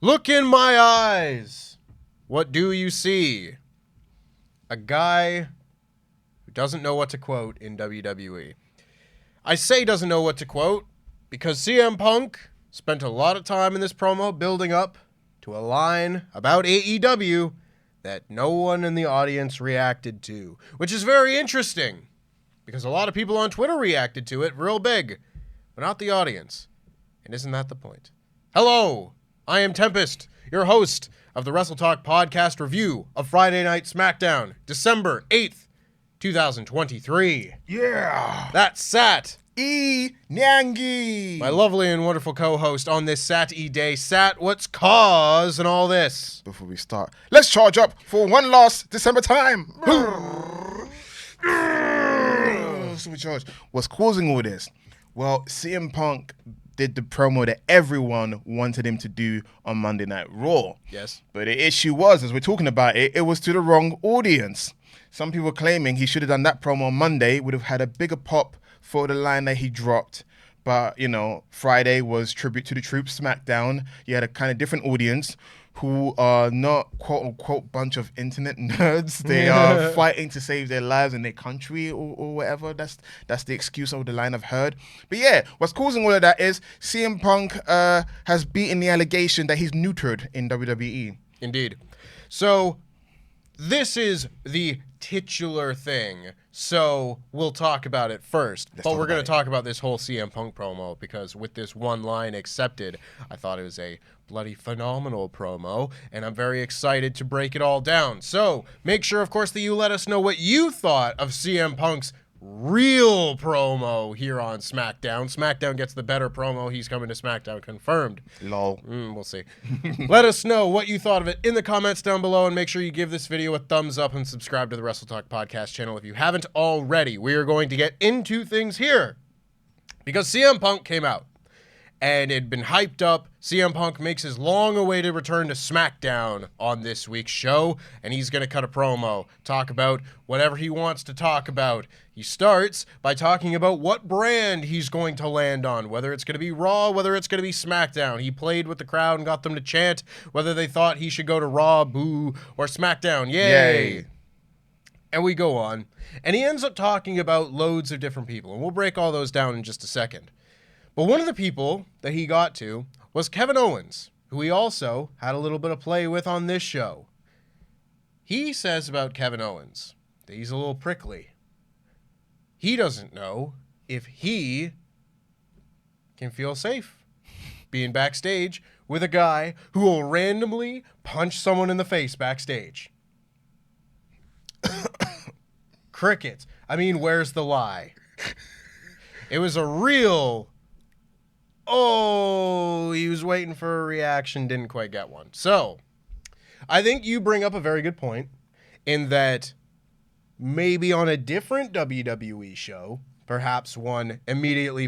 Look in my eyes. What do you see? A guy who doesn't know what to quote in WWE. I say doesn't know what to quote because CM Punk spent a lot of time in this promo building up to a line about AEW that no one in the audience reacted to, which is very interesting because a lot of people on Twitter reacted to it real big, but not the audience. And isn't that the point? Hello, I am Tempest, your host of the WrestleTalk Podcast review of Friday Night SmackDown, December 8th, 2023. Yeah! That's Sat. Nyangi! My lovely and wonderful co-host on this Sat-E day. Sat, what's causing all this? Before we start, let's charge up for one last December time. So we charge. What's causing all this? Well, CM Punk did the promo that everyone wanted him to do on Monday Night Raw. Yes. But the issue was, as we're talking about it, it was to the wrong audience. Some people claiming he should have done that promo on Monday, would have had a bigger pop for the line that he dropped. But, you know, Friday was Tribute to the Troops SmackDown. You had a kind of different audience who are not quote-unquote bunch of internet nerds. They are fighting to save their lives and their country or whatever. That's the excuse of the line I've heard. But yeah, what's causing all of that is CM Punk has beaten the allegation that he's neutered in WWE. Indeed. So this is the titular thing, so we'll talk about it first. But we're going to talk about this whole CM Punk promo because with this one line accepted, I thought it was a bloody phenomenal promo, and I'm very excited to break it all down. So make sure, of course, that you let us know what you thought of CM Punk's real promo here on SmackDown. SmackDown gets the better promo. He's coming to SmackDown, confirmed. Lol. We'll see. Let us know what you thought of it in the comments down below, and make sure you give this video a thumbs up and subscribe to the WrestleTalk Podcast channel if you haven't already. We are going to get into things here because CM Punk came out and it had been hyped up. CM Punk makes his long-awaited return to SmackDown on this week's show, and he's going to cut a promo, talk about whatever he wants to talk about. He starts by talking about what brand he's going to land on, whether it's going to be Raw, whether it's going to be SmackDown. He played with the crowd and got them to chant whether they thought he should go to Raw, boo, or SmackDown, yay. And we go on, and he ends up talking about loads of different people, and we'll break all those down in just a second. But one of the people that he got to was Kevin Owens, who he also had a little bit of play with on this show. He says about Kevin Owens that he's a little prickly. He doesn't know if he can feel safe being backstage with a guy who will randomly punch someone in the face backstage. Crickets. I mean, where's the lie? It was a real... Oh, he was waiting for a reaction, didn't quite get one. So, I think you bring up a very good point in that maybe on a different WWE show, perhaps one immediately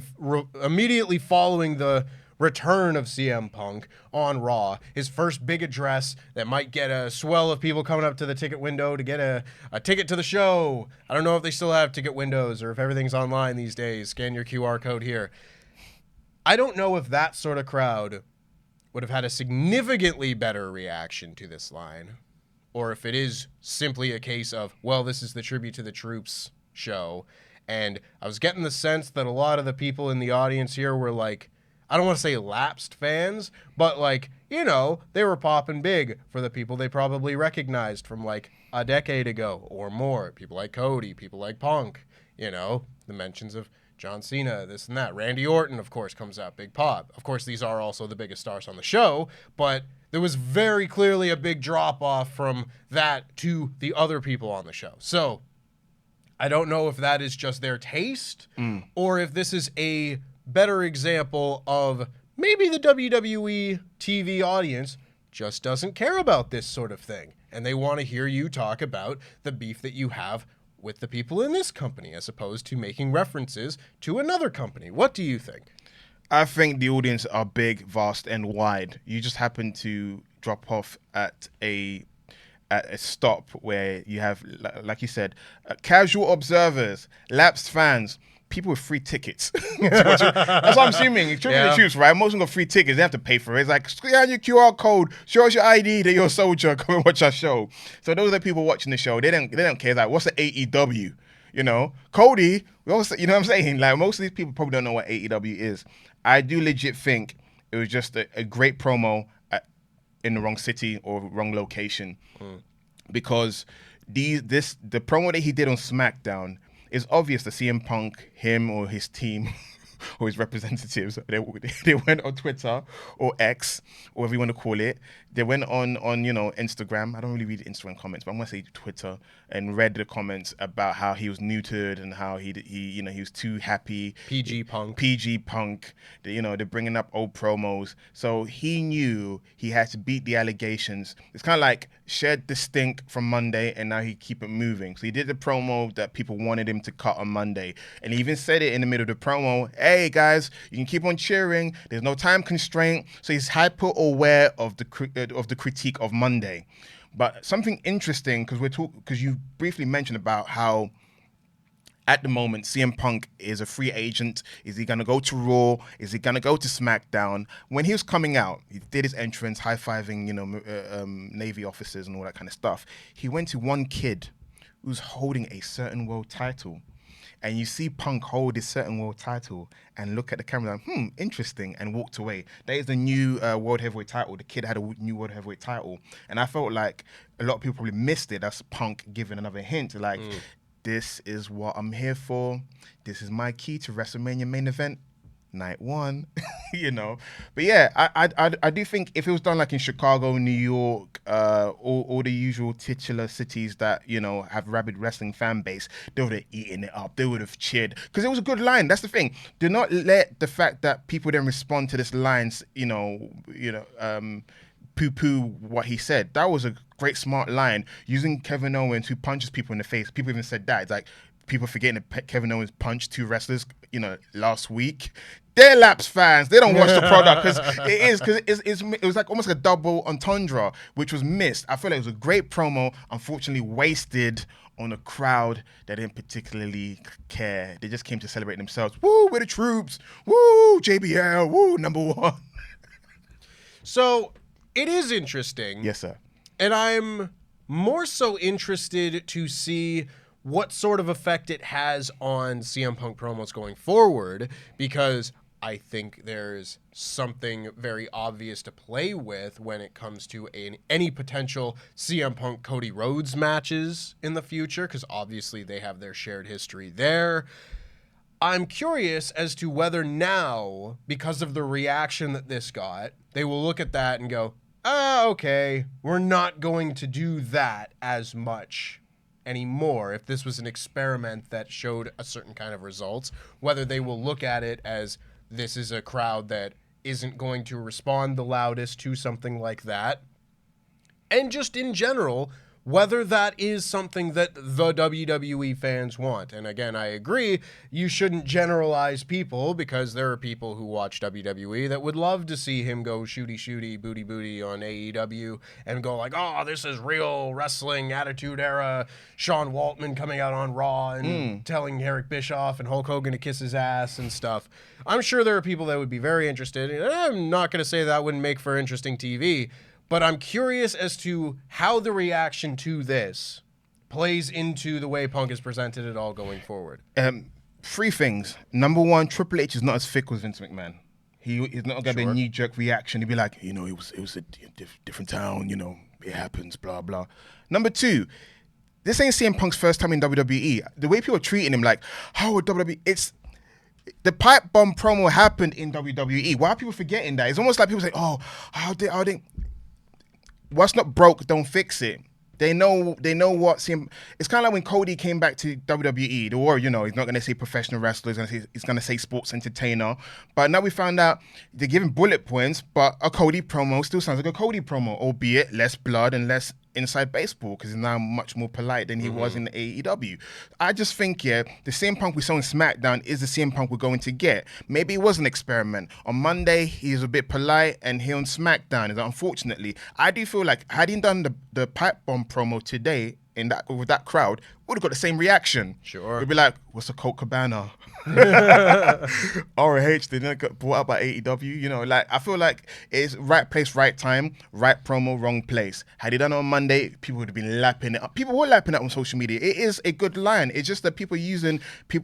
following the return of CM Punk on Raw, his first big address that might get a swell of people coming up to the ticket window to get a ticket to the show. I don't know if they still have ticket windows or if everything's online these days. Scan your QR code here. I don't know if that sort of crowd would have had a significantly better reaction to this line, or if it is simply a case of, well, this is the Tribute to the Troops show, and I was getting the sense that a lot of the people in the audience here were like, I don't want to say lapsed fans, but like, you know, they were popping big for the people they probably recognized from like a decade ago or more. People like Cody, people like Punk, you know, the mentions of John Cena, this and that. Randy Orton, of course, comes out, big pop. Of course, these are also the biggest stars on the show, but there was very clearly a big drop-off from that to the other people on the show. So, I don't know if that is just their taste, or if this is a better example of maybe the WWE TV audience just doesn't care about this sort of thing, and they want to hear you talk about the beef that you have with the people in this company, as opposed to making references to another company. What do you think? I think the audience are big, vast, and wide. You just happen to drop off at a stop where you have, like you said, casual observers, lapsed fans, people with free tickets. That's what I'm assuming. It's truly the truth, right? Most of them got free tickets. They have to pay for it. It's like, scan your QR code, show us your ID that you're a soldier, come and watch our show. So those are the people watching the show. They don't care. Like, what's the AEW? You know, Cody, we also, you know what I'm saying? Like, most of these people probably don't know what AEW is. I do legit think it was just a great promo in the wrong city or wrong location. Because the promo that he did on SmackDown is obvious to CM Punk, him or his team or his representatives. They went on Twitter or X, or whatever you want to call it. They went on Instagram. I don't really read Instagram comments, but I'm gonna say Twitter, and read the comments about how he was neutered and how he was too happy. PG Punk. They're bringing up old promos. So he knew he had to beat the allegations. It's kind of like shed the stink from Monday, and now he keep it moving. So he did the promo that people wanted him to cut on Monday, and he even said it in the middle of the promo. Hey guys, you can keep on cheering. There's no time constraint. So he's hyper aware of the critique of Monday. But something interesting, because you briefly mentioned about how at the moment CM Punk is a free agent. Is he going to go to Raw? Is he going to go to SmackDown? When he was coming out, he did his entrance, high-fiving, Navy officers and all that kind of stuff. He went to one kid who's holding a certain world title. And you see Punk hold this certain world title and look at the camera like, interesting, and walked away. That is the new World Heavyweight title. The kid had a new World Heavyweight title. And I felt like a lot of people probably missed it. That's Punk giving another hint. Like, this is what I'm here for. This is my key to WrestleMania main event. Night one, But yeah, I do think if it was done like in Chicago, New York, all the usual titular cities that, have rabid wrestling fan base, they would have eaten it up. They would have cheered. Because it was a good line. That's the thing. Do not let the fact that people didn't respond to this lines, poo-poo what he said. That was a great, smart line. Using Kevin Owens, who punches people in the face. People even said that. It's like, people forgetting that Kevin Owens punched two wrestlers, last week. They're Laps fans. They don't watch the product it was like almost a double entendre, which was missed. I feel like it was a great promo, unfortunately wasted on a crowd that didn't particularly care. They just came to celebrate themselves. Woo, we're the troops. Woo, JBL. Woo, number one. So it is interesting. Yes, sir. And I'm more so interested to see what sort of effect it has on CM Punk promos going forward, because I think there's something very obvious to play with when it comes to any potential CM Punk Cody Rhodes matches in the future, because obviously they have their shared history there. I'm curious as to whether now, because of the reaction that this got, they will look at that and go, okay, we're not going to do that as much anymore. If this was an experiment that showed a certain kind of results, whether they will look at it as this is a crowd that isn't going to respond the loudest to something like that, and just in general, whether that is something that the WWE fans want. And again, I agree, you shouldn't generalize people, because there are people who watch WWE that would love to see him go shooty, booty on AEW and go like, oh, this is real wrestling, Attitude Era, Sean Waltman coming out on Raw and telling Eric Bischoff and Hulk Hogan to kiss his ass and stuff. I'm sure there are people that would be very interested. And I'm not going to say that wouldn't make for interesting TV, but I'm curious as to how the reaction to this plays into the way Punk is presented at all going forward. Three things. Number one, Triple H is not as thick with Vince McMahon. He's not going to be a knee-jerk reaction. He'd be like, it was a different town, it happens, blah, blah. Number two, this ain't CM Punk's first time in WWE. The way people are treating him, like, how would WWE... The pipe bomb promo happened in WWE. Why are people forgetting that? It's almost like people say, oh, how they... What's not broke, don't fix it. They know what CM... It's kind of like when Cody came back to WWE. The war, he's not going to say professional wrestler. He's going to say sports entertainer. But now we found out they're giving bullet points, but a Cody promo still sounds like a Cody promo, albeit less blood and less inside baseball, because he's now much more polite than he was in the AEW. I just think, the CM Punk we saw in SmackDown is the CM Punk we're going to get. Maybe it was an experiment. On Monday, he's a bit polite, and here on SmackDown, unfortunately, I do feel like had he done the pipe bomb promo today with that crowd, would have got the same reaction. Sure. We'd be like, what's a Colt Cabana? ROH, they didn't get bought out by AEW. You know, like, I feel like it's right place, right time, right promo, wrong place. Had he done it on Monday, people would have been lapping it up. People were lapping it up on social media. It is a good line. It's just that people using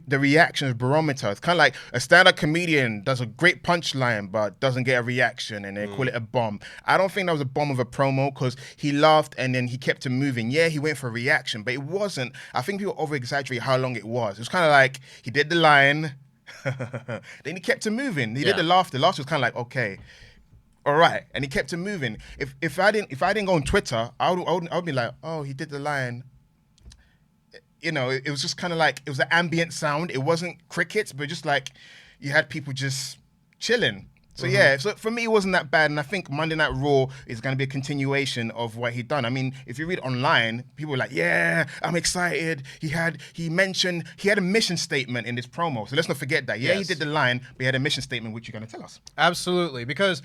the reaction as barometer. It's kind of like a stand-up comedian does a great punchline but doesn't get a reaction and they call it a bomb. I don't think that was a bomb of a promo because he laughed and then he kept it moving. Yeah, he went for a reaction, but it wasn't. I think people over-exaggerate how long it was. It was kind of like he did the line, then he kept it moving. He did the laugh. The laugh was kind of like, okay, all right, and he kept it moving. If I didn't go on Twitter, I would be like, oh, he did the line. You know, it was just kind of like, it was an ambient sound. It wasn't crickets, but just like you had people just chilling. So yeah, so for me, it wasn't that bad. And I think Monday Night Raw is going to be a continuation of what he'd done. I mean, if you read online, people were like, yeah, I'm excited. He had a mission statement in this promo. So let's not forget that. Yeah, yes. He did the line, but he had a mission statement, which you're going to tell us. Absolutely, because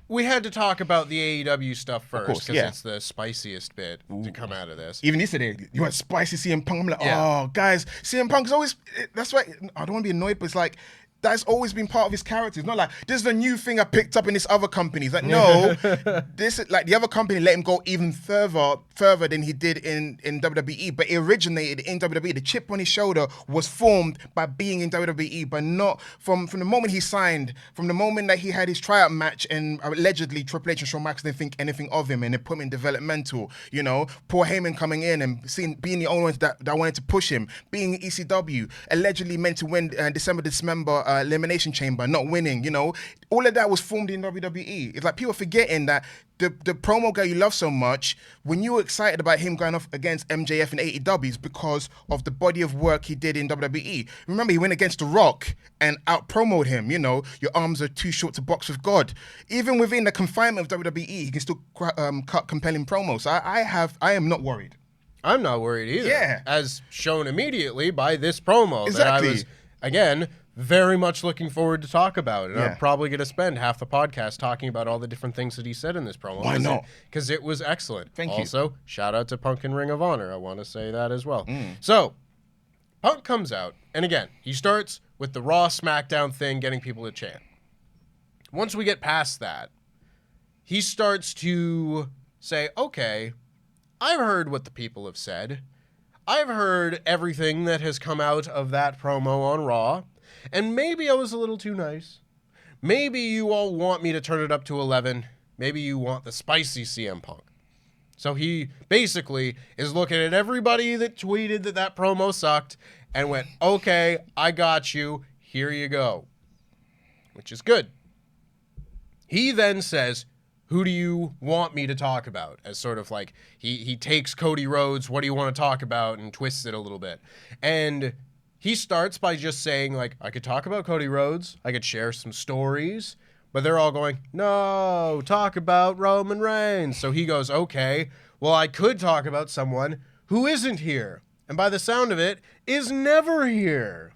we had to talk about the AEW stuff first, because it's the spiciest bit to come out of this. Even yesterday, you want spicy CM Punk? I'm like, oh, guys, CM Punk's always, that's why, I don't want to be annoyed, but it's like, that's always been part of his character. It's not like, this is a new thing I picked up in this other company. It's like, no, this is like the other company let him go even further than he did in WWE, but it originated in WWE. The chip on his shoulder was formed by being in WWE, but not from the moment he signed, from the moment that he had his tryout match and allegedly Triple H and Shawn Michaels didn't think anything of him and they put him in developmental, you know, Paul Heyman coming in and being the only ones that wanted to push him, being in ECW, allegedly meant to win Dismember Elimination Chamber, not winning, you know, all of that was formed in WWE. It's like people forgetting that the promo guy you love so much, when you were excited about him going off against MJF and AEW, is because of the body of work he did in WWE. Remember, he went against The Rock and out-promoted him, you know, your arms are too short to box with God. Even within the confinement of WWE, he can still cut compelling promos. So I am not worried. I'm not worried either. Yeah. As shown immediately by this promo Exactly. that I was, again, very much looking forward to talk about. And I'm probably going to spend half the podcast talking about all the different things that he said in this promo. Why not? Because it was excellent. Thank you. Also, shout out to Punk and Ring of Honor. I want to say that as well. So, Punk comes out, and again, he starts with the Raw SmackDown thing, getting people to chant. Once we get past that, he starts to say, okay, I've heard what the people have said. I've heard everything that has come out of that promo on Raw. And maybe I was a little too nice. Maybe you all want me to turn it up to 11. Maybe you want the spicy CM Punk. So he basically is looking at everybody that tweeted that promo sucked and went, okay, I got you. Here you go. Which is good. He then says, who do you want me to talk about? As sort of like, he takes Cody Rhodes, what do you want to talk about, and twists it a little bit. And he starts by just saying, like, I could talk about Cody Rhodes, I could share some stories, but they're all going, no, talk about Roman Reigns. So he goes, okay, well, I could talk about someone who isn't here, and by the sound of it, is never here.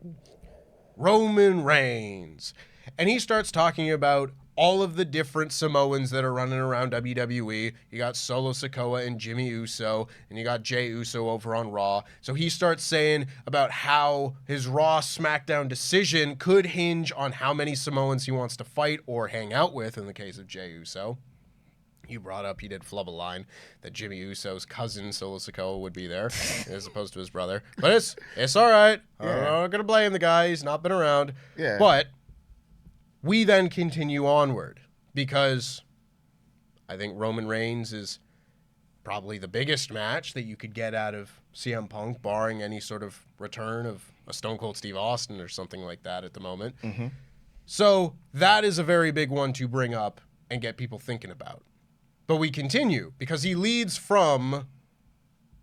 Roman Reigns. And he starts talking about all of the different Samoans that are running around WWE. You got Solo Sikoa and Jimmy Uso, and you got Jey Uso over on Raw. So he starts saying about how his Raw SmackDown decision could hinge on how many Samoans he wants to fight or hang out with in the case of Jey Uso. You brought up, he did flub a line, that Jimmy Uso's cousin, Solo Sikoa, would be there, as opposed to his brother. But it's all right. I'm not going to blame the guy. He's not been around. Yeah. But we then continue onward because I think Roman Reigns is probably the biggest match that you could get out of CM Punk, barring any sort of return of a Stone Cold Steve Austin or something like that at the moment. So that is a very big one to bring up and get people thinking about. But we continue because he leads from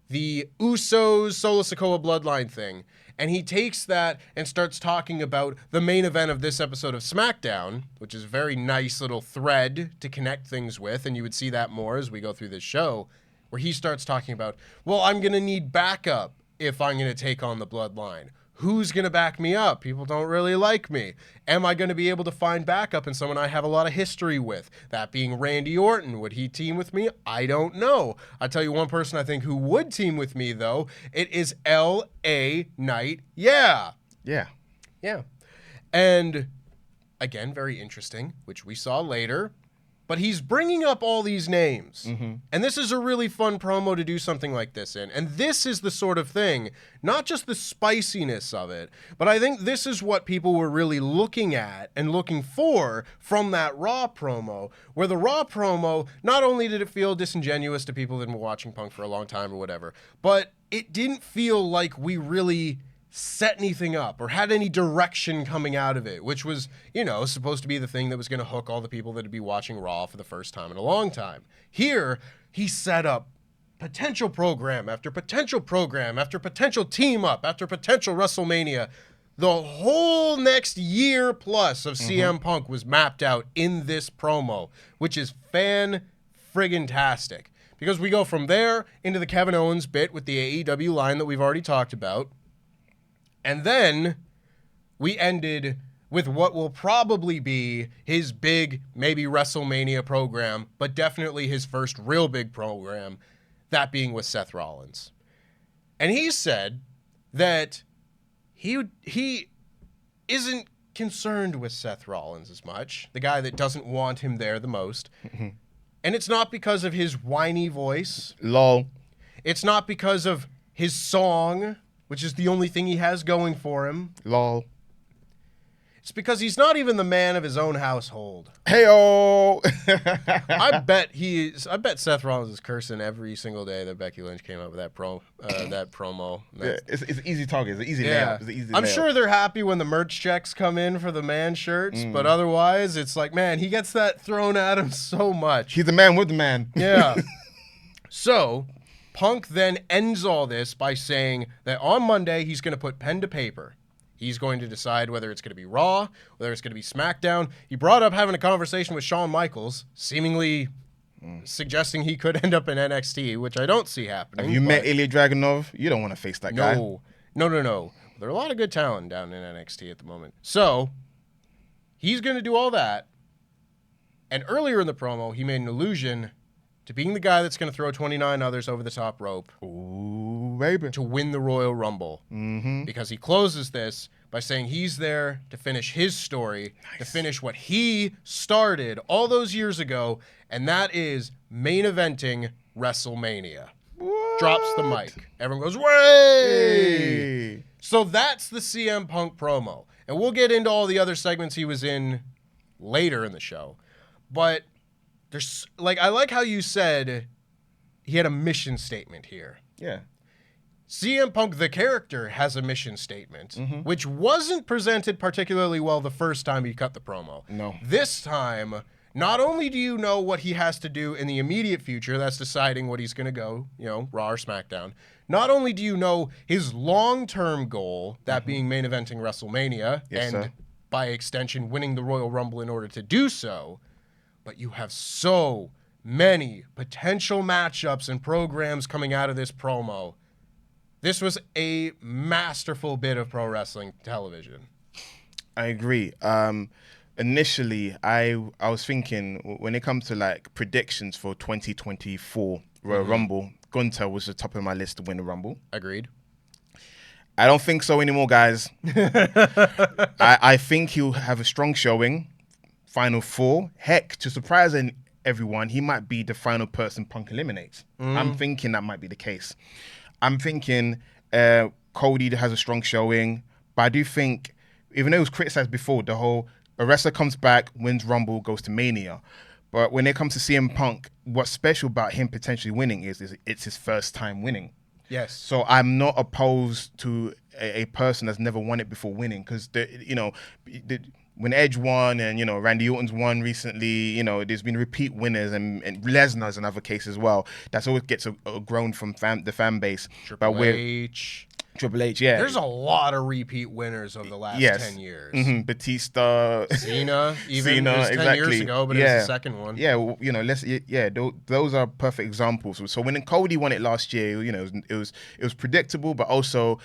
the Usos Solo Sikoa Bloodline thing, and he takes that and starts talking about the main event of this episode of SmackDown, which is a very nice little thread to connect things with, and you would see that more as we go through this show, where he starts talking about, well, I'm going to need backup if I'm going to take on the Bloodline. Who's going to back me up? People don't really like me. Am I going to be able to find backup in someone I have a lot of history with? That being Randy Orton. Would he team with me? I don't know. I'll tell you one person I think who would team with me, though. It is L.A. Knight. Yeah. Yeah. Yeah. And again, very interesting, which we saw later. But he's bringing up all these names. Mm-hmm. And this is a really fun promo to do something like this in. And this is the sort of thing, not just the spiciness of it, but I think this is what people were really looking at and looking for from that Raw promo, where the Raw promo, not only did it feel disingenuous to people that have been watching Punk for a long time or whatever, but it didn't feel like we really set anything up or had any direction coming out of it, which was, supposed to be the thing that was going to hook all the people that would be watching Raw for the first time in a long time. Here, he set up potential program after potential program after potential team up after potential WrestleMania. The whole next year plus of CM Punk was mapped out in this promo, which is fan-friggin-tastic. Because we go from there into the Kevin Owens bit with the AEW line that we've already talked about. And then we ended with what will probably be his big, maybe WrestleMania program, but definitely his first real big program, that being with Seth Rollins. And he said that he isn't concerned with Seth Rollins as much, the guy that doesn't want him there the most. Mm-hmm. And it's not because of his whiny voice. Lol. It's not because of his song, which is the only thing he has going for him. Lol. It's because he's not even the man of his own household. Hey-o! I bet Seth Rollins is cursing every single day that Becky Lynch came up with that promo. Yeah, it's an easy target. It's an easy nail. I'm sure they're happy when the merch checks come in for the man shirts, but otherwise, it's like, man, he gets that thrown at him so much. He's the man with the man. Yeah. So Punk then ends all this by saying that on Monday, he's going to put pen to paper. He's going to decide whether it's going to be Raw, whether it's going to be SmackDown. He brought up having a conversation with Shawn Michaels, seemingly suggesting he could end up in NXT, which I don't see happening. Have you met Ilya Dragunov? You don't want to face that guy. No. There are a lot of good talent down in NXT at the moment. So he's going to do all that. And earlier in the promo, he made an allusion to being the guy that's going to throw 29 others over the top rope. Ooh, baby. To win the Royal Rumble. Mm-hmm. Because he closes this by saying he's there to finish his story, to finish what he started all those years ago, and that is main eventing WrestleMania. What? Drops the mic. Everyone goes, way! Hey. So that's the CM Punk promo. And we'll get into all the other segments he was in later in the show. But there's, I like how you said he had a mission statement here. Yeah. CM Punk, the character, has a mission statement, which wasn't presented particularly well the first time he cut the promo. No. This time, not only do you know what he has to do in the immediate future, that's deciding what he's going to go, Raw or SmackDown. Not only do you know his long-term goal, that being main eventing WrestleMania, and by extension, winning the Royal Rumble in order to do so, but you have so many potential matchups and programs coming out of this promo. This was a masterful bit of pro wrestling television. I agree. Initially, I was thinking when it comes to predictions for 2024 Royal Rumble, Gunther was the top of my list to win the Rumble. Agreed. I don't think so anymore, guys. I think he'll have a strong showing. Final four. Heck, to surprise everyone, he might be the final person Punk eliminates. I'm thinking that might be the case. I'm thinking Cody has a strong showing, but I do think, even though it was criticized before, the whole a wrestler comes back, wins Rumble, goes to Mania. But when it comes to CM Punk, what's special about him potentially winning is it's his first time winning. Yes. So I'm not opposed to a person that's never won it before winning, because when Edge won and, Randy Orton's won recently, there's been repeat winners and Lesnar's another case as well. That's always gets a groan from the fan base. Triple H, yeah. There's a lot of repeat winners over the last 10 years. Mm-hmm. Batista. Cena, even 10 years ago, but it was the second one. Yeah, those are perfect examples. So when Cody won it last year, it was predictable, but also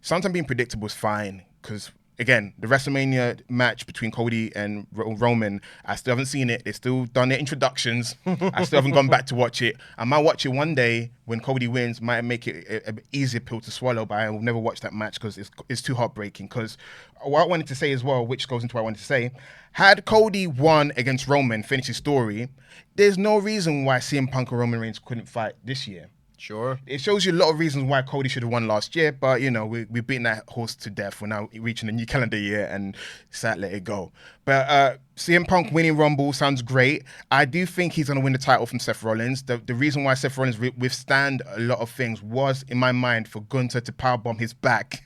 sometimes being predictable is fine because, again, the WrestleMania match between Cody and Roman, I still haven't seen it. They've still done their introductions. I still haven't gone back to watch it. I might watch it one day when Cody wins, might make it an easier pill to swallow, but I will never watch that match because it's too heartbreaking. Because what I wanted to say as well, which goes into what I wanted to say, had Cody won against Roman, finished his story, there's no reason why CM Punk and Roman Reigns couldn't fight this year. Sure. It shows you a lot of reasons why Cody should have won last year, but, you know, we've beaten that horse to death. We're now reaching a new calendar year and sad, let it go. But CM Punk winning Rumble sounds great. I do think he's going to win the title from Seth Rollins. The reason why Seth Rollins withstand a lot of things was, in my mind, for Gunther to powerbomb his back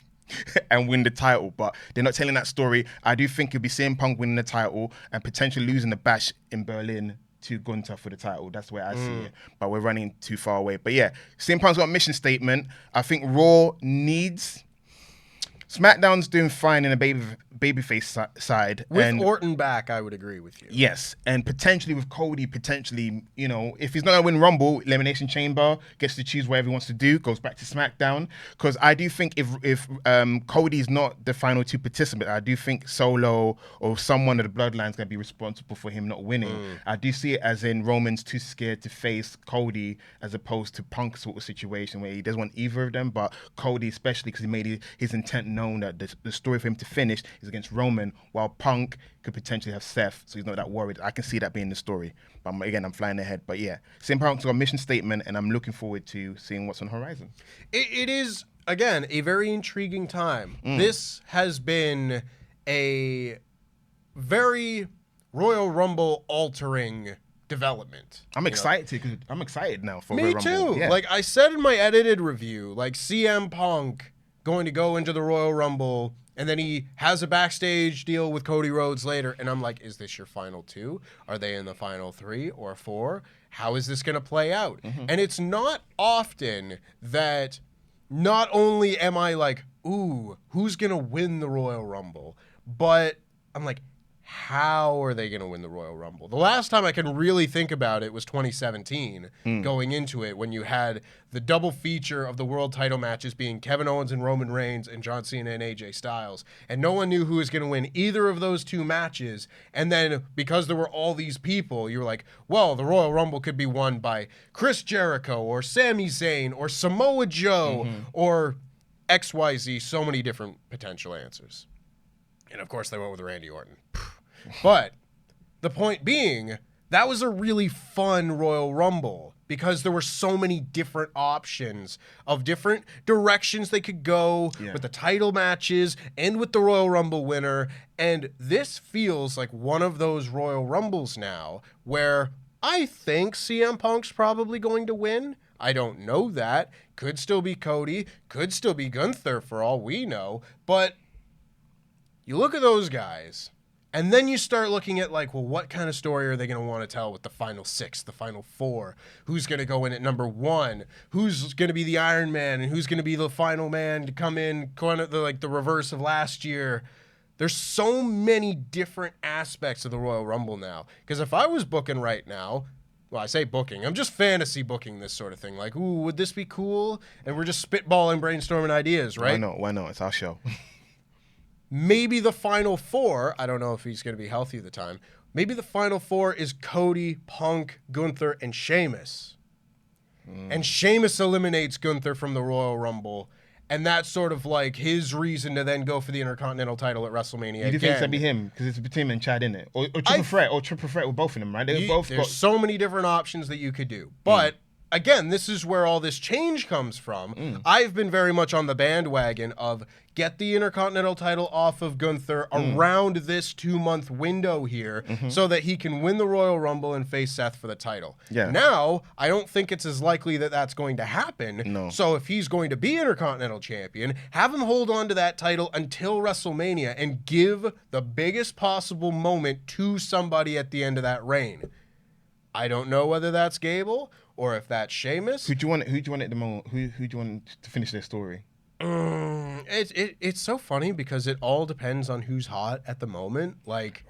and win the title, but they're not telling that story. I do think it'll be CM Punk winning the title and potentially losing the bash in Berlin to Gunther for the title. That's the way I see it. But we're running too far away. But yeah, CM Punk's got a mission statement. I think Raw needs... SmackDown's doing fine in the babyface side. With Orton back, I would agree with you. Yes, and potentially with Cody, you know, if he's not going to win Rumble, Elimination Chamber, gets to choose whatever he wants to do, goes back to SmackDown. Because I do think if Cody's not the final two participants, I do think Solo or someone of the Bloodline is going to be responsible for him not winning. I do see it as in Roman's too scared to face Cody as opposed to Punk sort of situation where he doesn't want either of them, but Cody especially because he made his intent known that the story for him to finish is against Roman, while Punk could potentially have Seth, so he's not that worried. I can see that being the story. But I'm flying ahead. But yeah, CM Punk's got a mission statement, and I'm looking forward to seeing what's on the horizon. It is, again, a very intriguing time. This has been a very Royal Rumble altering development. I'm excited because I'm excited now for Me Royal too. Rumble. Yeah. Like I said in my edited review, like CM Punk going to go into the Royal Rumble, and then he has a backstage deal with Cody Rhodes later, and I'm like, is this your final two? Are they in the final 3 or 4? How is this going to play out? And it's not often that not only am I like, ooh, who's going to win the Royal Rumble? But I'm like, how are they going to win the Royal Rumble? The last time I can really think about it was 2017, going into it, when you had the double feature of the world title matches being Kevin Owens and Roman Reigns and John Cena and AJ Styles. And no one knew who was going to win either of those two matches. And then because there were all these people, you were like, well, the Royal Rumble could be won by Chris Jericho or Sami Zayn or Samoa Joe or XYZ, so many different potential answers. And of course they went with Randy Orton. But the point being, that was a really fun Royal Rumble because there were so many different options of different directions they could go with the title matches and with the Royal Rumble winner. And this feels like one of those Royal Rumbles now where I think CM Punk's probably going to win. I don't know that. Could still be Cody, could still be Gunther for all we know. But you look at those guys, and then you start looking at, like, well, what kind of story are they going to want to tell with the final 6, the final 4? Who's going to go in at number 1? Who's going to be the Iron Man? And who's going to be the final man to come in, kind of like the reverse of last year? There's so many different aspects of the Royal Rumble now. Because if I was booking right now, well, I say booking, I'm just fantasy booking this sort of thing. Like, ooh, would this be cool? And we're just spitballing, brainstorming ideas, right? Why not? It's our show. Maybe the final 4, I don't know if he's going to be healthy at the time, maybe the final 4 is Cody, Punk, Gunther, and Sheamus. And Sheamus eliminates Gunther from the Royal Rumble, and that's sort of like his reason to then go for the Intercontinental title at WrestleMania You do think that'd be him? Because it's between him and Chad, isn't it? Or triple threat with both of them, right? There's so many different options that you could do. But again, this is where all this change comes from. I've been very much on the bandwagon of get the Intercontinental title off of Gunther around this 2-month window here so that he can win the Royal Rumble and face Seth for the title. Yeah. Now, I don't think it's as likely that that's going to happen. No. So if he's going to be Intercontinental Champion, have him hold on to that title until WrestleMania and give the biggest possible moment to somebody at the end of that reign. I don't know whether that's Gable or if that's Sheamus. Who do you want at the moment? Who do you want to finish their story? It's so funny because it all depends on who's hot at the moment. Like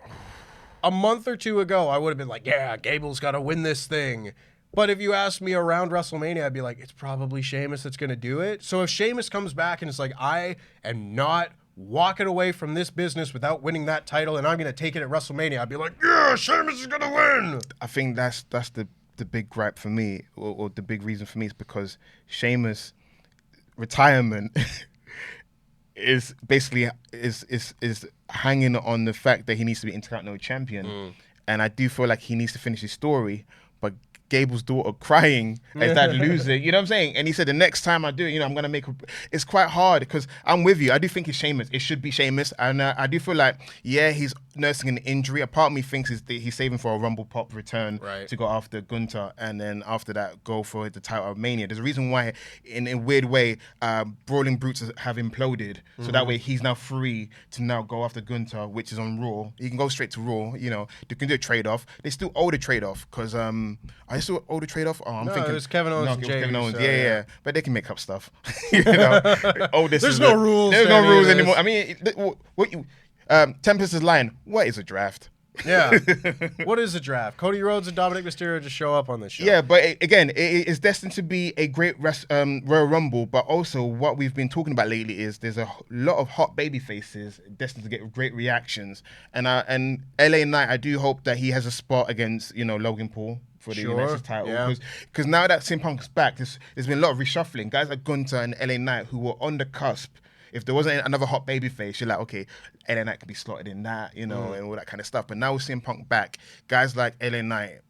a month or 2 ago, I would have been like, yeah, Gable's got to win this thing. But if you ask me around WrestleMania, I'd be like, it's probably Sheamus that's going to do it. So if Sheamus comes back and it's like, I am not walking away from this business without winning that title, and I'm going to take it at WrestleMania, I'd be like, yeah, Sheamus is going to win. I think that's the big gripe for me, or the big reason for me, is because Sheamus' retirement is basically is hanging on the fact that he needs to be Intercontinental Champion, and I do feel like he needs to finish his story, but Gable's daughter crying as dad losing, you know what I'm saying? And he said, the next time I do it, I'm going to make it's quite hard, because I'm with you. I do think it's Sheamus. It should be Sheamus. And I do feel like, yeah, he's nursing an injury. A part of me thinks he's saving for a Rumble Pop return to go after Gunther, and then after that, go for the title of Mania. There's a reason why, in a weird way, Brawling Brutes have imploded. So that way, he's now free to now go after Gunther, which is on Raw. He can go straight to Raw. They can do a trade-off. They still owe the trade-off, because I still owe the trade-off. Oh, I'm thinking it was Kevin Owens. No, it was Kevin Owens. So, yeah. But they can make up stuff. This There's no rules. There's no rules anymore. I mean, what you Tempest is lying. What is a draft? Yeah. What is a draft? Cody Rhodes and Dominic Mysterio just show up on this show. Yeah, but again, it is destined to be a great Royal Rumble. But also, what we've been talking about lately is there's a lot of hot baby faces destined to get great reactions. And LA Knight, I do hope that he has a spot against Logan Paul for the United title, because now that CM Punk's back, there's been a lot of reshuffling. Guys like Gunther and LA Knight who were on the cusp. If there wasn't another hot baby face, you're like, okay, LA Knight could be slotted in that, and all that kind of stuff. But now with CM Punk back, guys like LA Knight,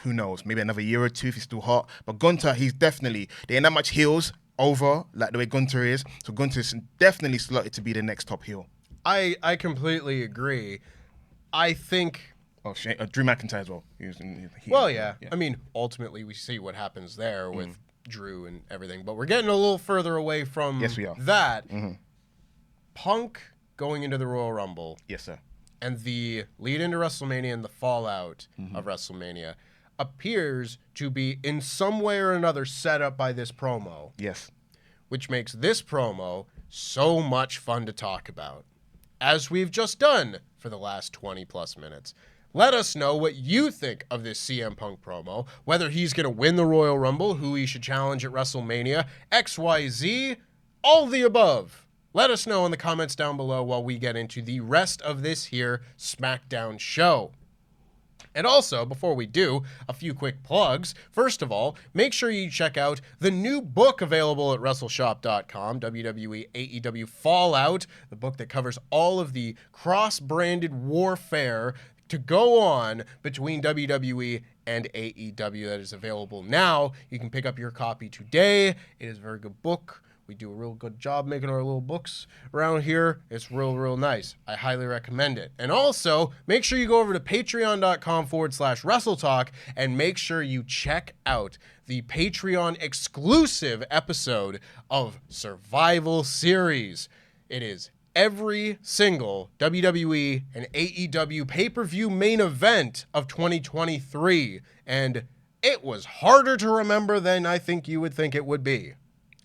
who knows, maybe another year or two if he's still hot. But Gunther, there ain't that much heels over like the way Gunther is. So Gunther's definitely slotted to be the next top heel. I completely agree. I think... Oh, Drew McIntyre as well. Yeah. I mean, ultimately, we see what happens there with Drew and everything, but we're getting a little further away from that. Punk going into the Royal Rumble. Yes, sir. And the lead into WrestleMania and the fallout of WrestleMania appears to be in some way or another set up by this promo. Yes. Which makes this promo so much fun to talk about, as we've just done for the last 20 plus minutes. Let us know what you think of this CM Punk promo, whether he's going to win the Royal Rumble, who he should challenge at WrestleMania, XYZ, all the above. Let us know in the comments down below while we get into the rest of this here SmackDown show. And also, before we do, a few quick plugs. First of all, make sure you check out the new book available at WrestleShop.com, WWE AEW Fallout, the book that covers all of the cross-branded warfare to go on between WWE and AEW. That is available now. You can pick up your copy today. It is a very good book. We do a real good job making our little books around here. It's real nice. I highly recommend it. And also, make sure you go over to patreon.com/WrestleTalk and make sure you check out the Patreon exclusive episode of Survival Series. It is every single WWE and AEW pay-per-view main event of 2023. And it was harder to remember than I think you would think it would be.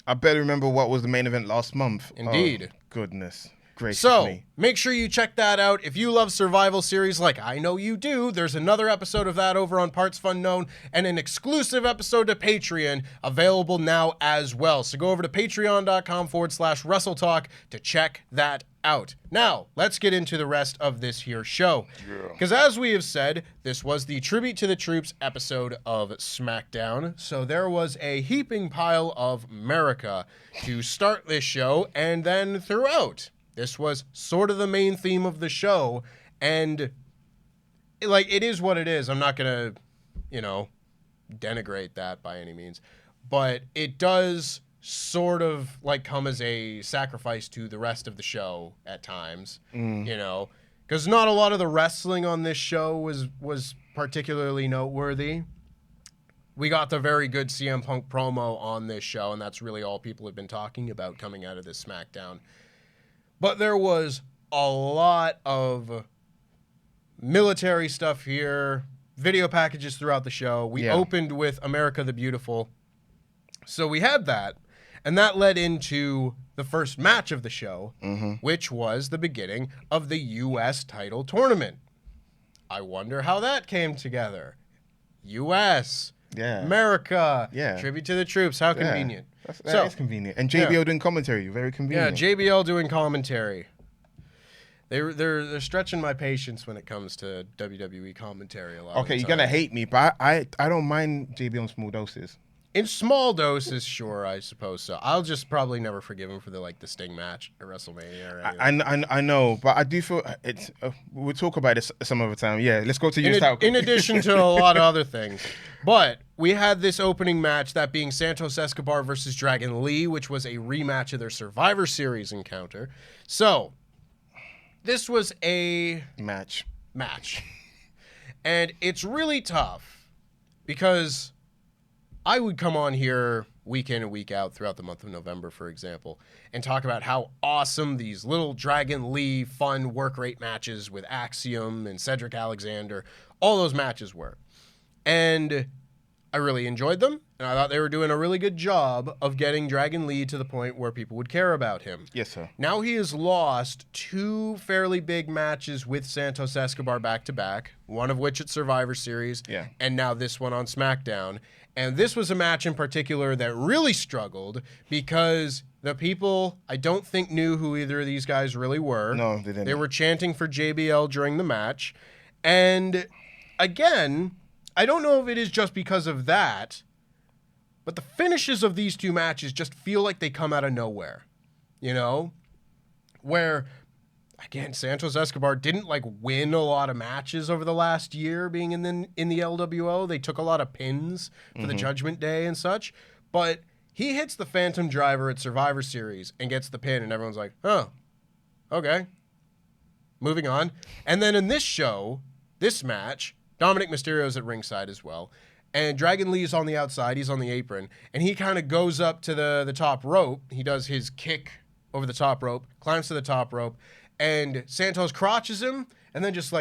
I better remember what was the main event last month. Indeed. Oh, goodness gracious so, me. Make sure you check that out. If you love Survival Series like I know you do, there's another episode of that over on partsFUNknown and an exclusive episode to Patreon available now as well. So go over to patreon.com/WrestleTalk to check that out. Now, let's get into the rest of this here show. Because as we have said, this was the Tribute to the Troops episode of SmackDown. So there was a heaping pile of America to start this show and then throughout. This was sort of the main theme of the show, and it is what it is. I'm not going to, denigrate that by any means, but it does sort of come as a sacrifice to the rest of the show at times, because not a lot of the wrestling on this show was particularly noteworthy. We got the very good CM Punk promo on this show, and that's really all people have been talking about coming out of this SmackDown. But there was a lot of military stuff here, video packages throughout the show. We opened with America the Beautiful. So we had that, and that led into the first match of the show, which was the beginning of the U.S. title tournament. I wonder how that came together. U.S. Yeah. America. Yeah. Tribute to the troops. How convenient. That is convenient. And JBL doing commentary. Very convenient. Yeah, JBL doing commentary. They're stretching my patience when it comes to WWE commentary a lot. Okay, you're gonna hate me, but I don't mind JBL in small doses. In small doses, sure, I suppose so. I'll just probably never forgive him for the Sting match at WrestleMania or anything. I know, but I do feel it's. We'll talk about this some other time. Yeah, let's go to your style. In addition to a lot of other things, but we had this opening match, that being Santos Escobar versus Dragon Lee, which was a rematch of their Survivor Series encounter. So this was a match, and it's really tough because I would come on here week in and week out throughout the month of November, for example, and talk about how awesome these little Dragon Lee fun work rate matches with Axiom and Cedric Alexander, all those matches were. And I really enjoyed them, and I thought they were doing a really good job of getting Dragon Lee to the point where people would care about him. Yes, sir. Now he has lost 2 fairly big matches with Santos Escobar back-to-back, one of which at Survivor Series, and now this one on SmackDown. And this was a match in particular that really struggled because the people, I don't think, knew who either of these guys really were. No, they didn't. They were chanting for JBL during the match. And again, I don't know if it is just because of that, but the finishes of these 2 matches just feel like they come out of nowhere. You know? Where, again, Santos Escobar didn't win a lot of matches over the last year being in the LWO. They took a lot of pins for the Judgment Day and such, but he hits the Phantom Driver at Survivor Series and gets the pin, and everyone's like, "Oh, okay, moving on." And then in this match, Dominic Mysterio's at ringside as well, and Dragon Lee is on the outside. He's on the apron, and he kind of goes up to the top rope. He does his kick over the top rope, climbs to the top rope, and Santos crotches him and then just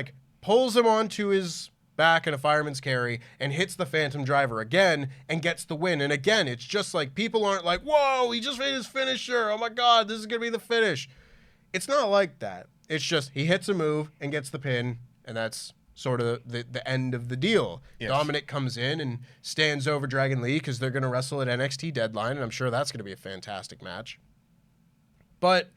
pulls him onto his back in a fireman's carry and hits the Phantom Driver again and gets the win. And again, it's just people aren't like, "Whoa, he just made his finisher. Oh my God, this is going to be the finish." It's not like that. It's just he hits a move and gets the pin, and that's sort of the end of the deal. Yes. Dominic comes in and stands over Dragon Lee because they're going to wrestle at NXT Deadline, and I'm sure that's going to be a fantastic match. But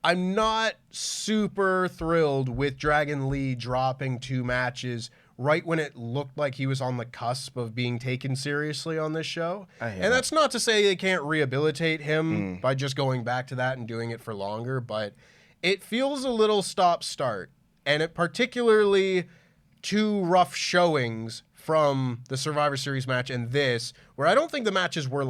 I'm not super thrilled with Dragon Lee dropping 2 matches right when it looked like he was on the cusp of being taken seriously on this show. And that's not to say they can't rehabilitate him by just going back to that and doing it for longer, but it feels a little stop-start. And it particularly 2 rough showings from the Survivor Series match and this, where I don't think the matches were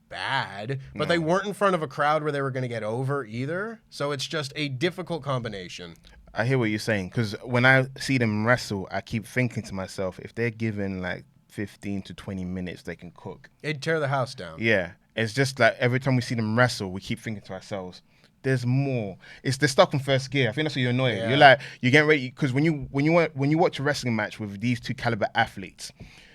bad, but they weren't in front of a crowd where they were going to get over either. So it's just a difficult combination. I hear what you're saying, because when I see them wrestle, I keep thinking to myself, if they're given 15 to 20 minutes, they can cook. They'd tear the house down. Yeah. It's just every time we see them wrestle, we keep thinking to ourselves, there's more. They're stuck in first gear. I think that's what you're annoying. Yeah. You're getting ready, because when you watch a wrestling match with these 2 caliber athletes,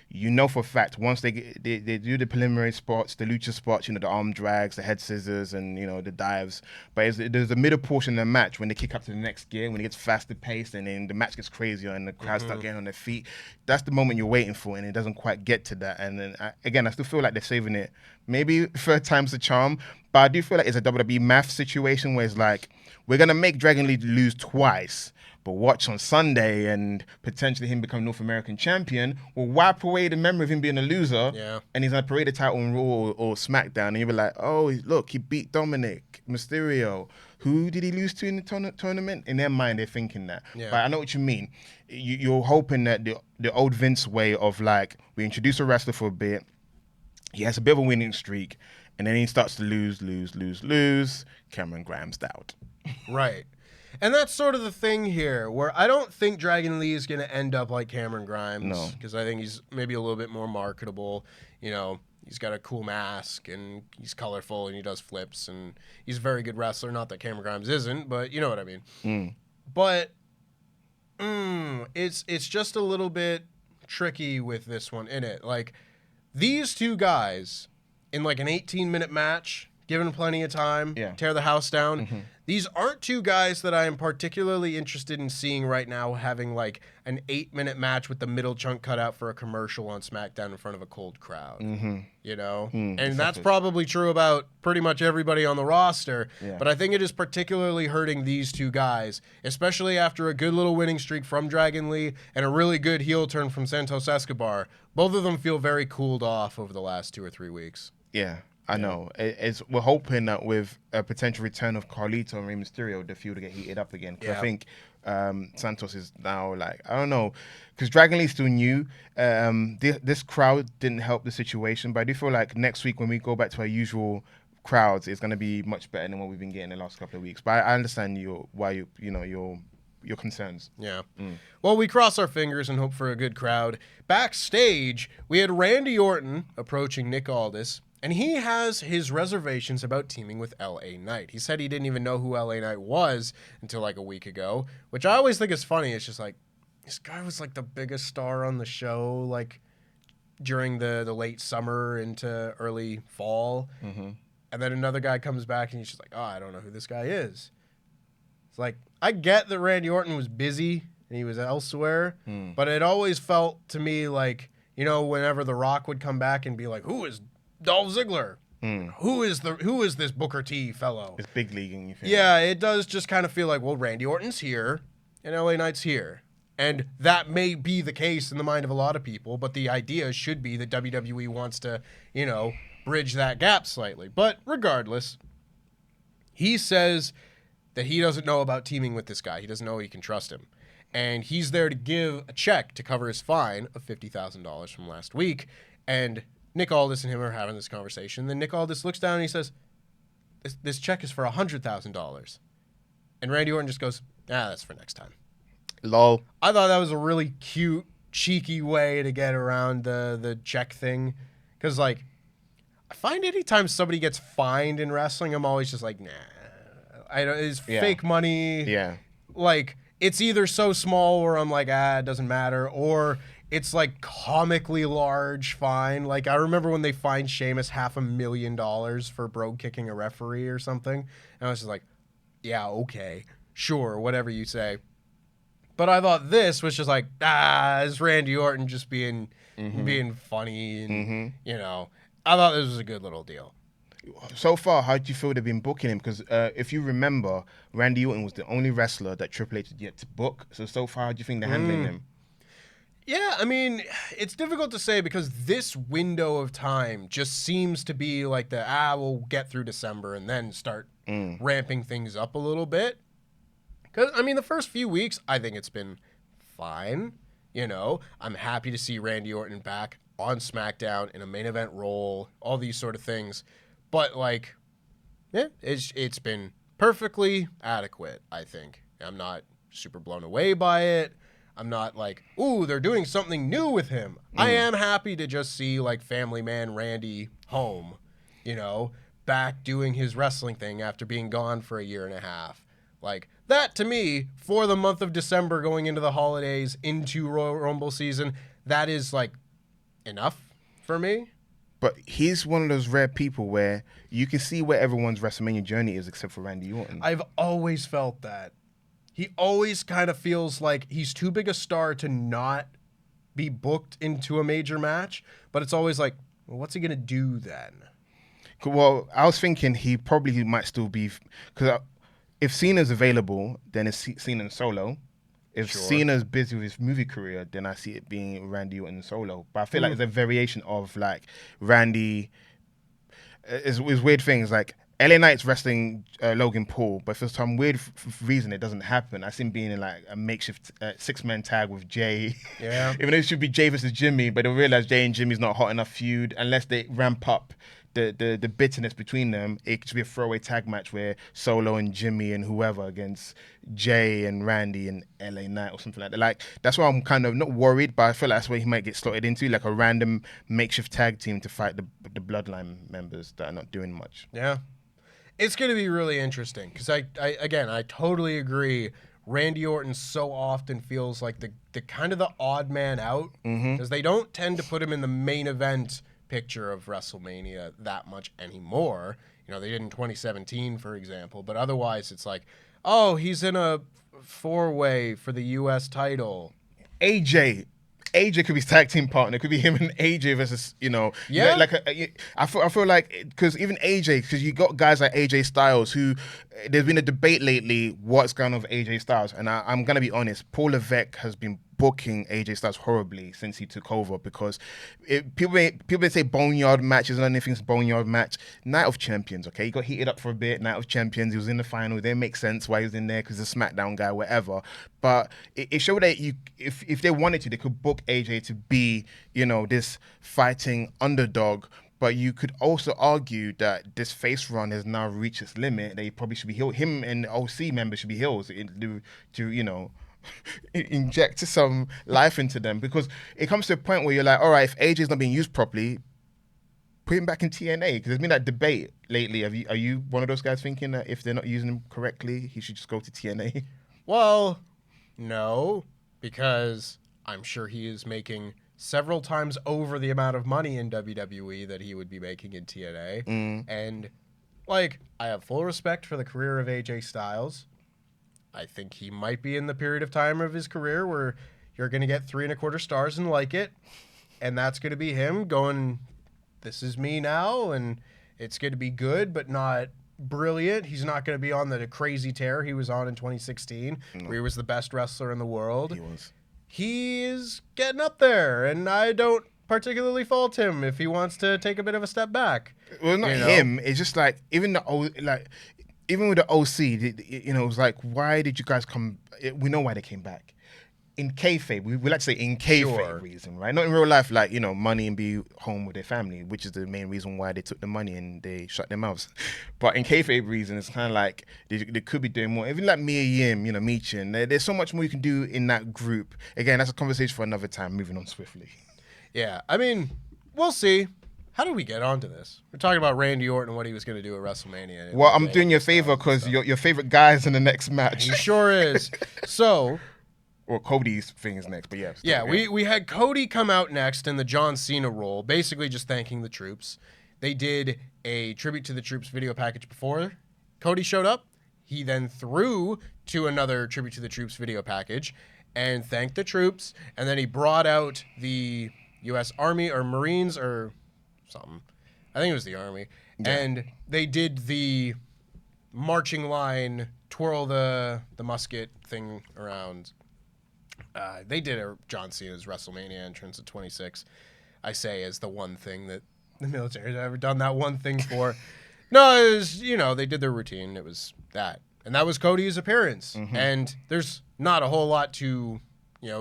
you know for a fact once they do the preliminary spots, the lucha spots, the arm drags, the head scissors, and the dives. But there's a middle portion of the match when they kick up to the next gear, when it gets faster paced, and then the match gets crazier, and the crowd start getting on their feet. That's the moment you're waiting for, and it doesn't quite get to that. And then I still feel like they're saving it. Maybe 3rd time's the charm, but I do feel like it's a WWE math situation where it's we're gonna make Dragon Lee lose twice. But watch on Sunday and potentially him become North American champion will wipe away the memory of him being a loser. Yeah. And he's going to parade the title on Raw or SmackDown. And you'll be like, oh, look, he beat Dominic Mysterio. Who did he lose to in the tournament? In their mind, they're thinking that. Yeah. But I know what you mean. You're hoping that the old Vince way of we introduce a wrestler for a bit. He has a bit of a winning streak. And then he starts to lose. Cameron Grimes out. Right. And that's sort of the thing here, where I don't think Dragon Lee is going to end up like Cameron Grimes. No. Because I think he's maybe a little bit more marketable. He's got a cool mask, and he's colorful, and he does flips, and he's a very good wrestler. Not that Cameron Grimes isn't, but you know what I mean. But it's just a little bit tricky with this one in it. These 2 guys, in an 18-minute match, given plenty of time, tear the house down. These aren't two guys that I am particularly interested in seeing right now having like an 8-minute match with the middle chunk cut out for a commercial on SmackDown in front of a cold crowd. You know? And that's probably true about pretty much everybody on the roster. But I think it is particularly hurting these two guys, especially after a good little winning streak from Dragon Lee and a really good heel turn from Santos Escobar. Both of them feel very cooled off over the last 2 or 3 weeks. Yeah. I know. We're hoping that with a potential return of Carlito and Rey Mysterio, the feud will get heated up again. Because I think Santos is now like, I don't know, because Dragon Lee's still new. This crowd didn't help the situation, but I do feel like next week when we go back to our usual crowds, it's going to be much better than what we've been getting the last couple of weeks. But I understand your concerns. Yeah. Well, we cross our fingers and hope for a good crowd. Backstage, we had Randy Orton approaching Nick Aldis. And he has his reservations about teaming with LA Knight. He said he didn't even know who LA Knight was until like a week ago, which I always think is funny. It's just like, this guy was like the biggest star on the show, like during the late summer into early fall. And then another guy comes back and he's just like, oh, I don't know who this guy is. It's like, I get that Randy Orton was busy and he was elsewhere, but it always felt to me like, you know, whenever The Rock would come back and be like, who is Dolph Ziggler? Who is this Booker T fellow? It's big leaguing, you think? Yeah, it does just kind of feel like, well, Randy Orton's here and LA Knight's here. And that may be the case in the mind of a lot of people, but the idea should be that WWE wants to, you know, bridge that gap slightly. But regardless, he says that he doesn't know about teaming with this guy. He doesn't know he can trust him. And he's there to give a check to cover his fine of $50,000 from last week. And Nick Aldis and him are having this conversation. Then Nick Aldis looks down and he says, this check is for $100,000. And Randy Orton just goes, that's for next time. Lol. I thought that was a really cute, cheeky way to get around the check thing. Because, like, I find anytime somebody gets fined in wrestling, I'm always just like, nah. It's fake money. Yeah. Like, it's either so small where I'm like, it doesn't matter, or it's like comically large fine. Like I remember when they fined Sheamus $500,000 for bro kicking a referee or something. And I was just like, yeah, okay, sure, whatever you say. But I thought this was just like, it's Randy Orton just being funny. And, you know, I thought this was a good little deal. So far, how do you feel they've been booking him? Because if you remember, Randy Orton was the only wrestler that Triple H had yet to book. So far, how do you think they're handling him? Yeah, I mean, it's difficult to say because this window of time just seems to be like we'll get through December and then start ramping things up a little bit. Because, I mean, the first few weeks, I think it's been fine. You know, I'm happy to see Randy Orton back on SmackDown in a main event role, all these sort of things. But, like, it's been perfectly adequate, I think. I'm not super blown away by it. I'm not like, ooh, they're doing something new with him. I am happy to just see, like, family man Randy home, you know, back doing his wrestling thing after being gone for a year and a half. Like, that, to me, for the month of December going into the holidays, into Royal Rumble season, that is, like, enough for me. But he's one of those rare people where you can see where everyone's WrestleMania journey is except for Randy Orton. I've always felt that. He always kind of feels like he's too big a star to not be booked into a major match, but it's always like, well, what's he going to do then? Well, I was thinking he probably might still be, because if Cena's available, then it's Cena solo. If Cena's busy with his movie career, then I see it being Randy Orton solo. But I feel like it's a variation of like Randy. It's weird things like LA Knight's wrestling Logan Paul, but for some weird reason it doesn't happen. I see him being in like a makeshift 6-man tag with Jay. Yeah. Even though it should be Jay versus Jimmy, but they'll realize Jay and Jimmy's not hot enough feud unless they ramp up the bitterness between them. It could be a throwaway tag match where Solo and Jimmy and whoever against Jay and Randy and LA Knight or something like that. Like that's why I'm kind of not worried, but I feel like that's where he might get slotted into, like a random makeshift tag team to fight the Bloodline members that are not doing much. Yeah. It's going to be really interesting because I totally agree. Randy Orton so often feels like the kind of the odd man out because they don't tend to put him in the main event picture of WrestleMania that much anymore. they did in 2017, for example. But otherwise, it's like, oh, he's in a 4-way for the U.S. title. AJ could be his tag team partner. It could be him and AJ versus, Yeah. Like I feel like, because even AJ, because you got guys like AJ Styles who, there's been a debate lately what's going on with AJ Styles, and I'm gonna be honest, Paul Levesque has been booking AJ Styles horribly since he took over, because people say boneyard matches and anything's boneyard match. Night of Champions, okay, he got heated up for a bit. Night of Champions, he was in the final. It didn't make sense why he was in there, because he's a SmackDown guy, whatever. But it showed that if they wanted to, they could book AJ to be, this fighting underdog. But you could also argue that this face run has now reached its limit. They probably should be healed. Him and the OC members should be healed to inject some life into them, because it comes to a point where you're like, all right, if AJ's not being used properly, put him back in TNA, because there's been that debate lately. Are you one of those guys thinking that if they're not using him correctly, he should just go to TNA? Well, no, because I'm sure he is making several times over the amount of money in WWE that he would be making in TNA. And I have full respect for the career of AJ Styles. I think he might be in the period of time of his career where you're going to get 3.25 stars and like it. And that's going to be him going, this is me now. And it's going to be good, but not brilliant. He's not going to be on the crazy tear he was on in 2016, where he was the best wrestler in the world. He was. He is getting up there, and I don't particularly fault him if he wants to take a bit of a step back. Well, not him. It's just like, even with the OC, it was like, why did you guys come? We know why they came back. In kayfabe, we like to say in kayfabe reason, right? Not in real life, money and be home with their family, which is the main reason why they took the money and they shut their mouths. But in kayfabe reason, it's kind of like they could be doing more. Even like Mia Yim, Michin, there's so much more you can do in that group. Again, that's a conversation for another time, moving on swiftly. Yeah, I mean, we'll see. How did we get onto this? We're talking about Randy Orton and what he was going to do at WrestleMania. Well, I'm doing you a favor, because your favorite guy's in the next match. He sure is. So... Or Cody's thing is next, but yeah. Yeah, we had Cody come out next in the John Cena role, basically just thanking the troops. They did a Tribute to the Troops video package before Cody showed up. He then threw to another Tribute to the Troops video package and thanked the troops. And then he brought out the U.S. Army or Marines or something. I think it was the Army. Yeah. And they did the marching line, twirl the musket thing around. They did a John Cena's WrestleMania entrance at 26, I say, as the one thing that the military has ever done that one thing for. No, it was, they did their routine. It was that. And that was Cody's appearance. Mm-hmm. And there's not a whole lot to,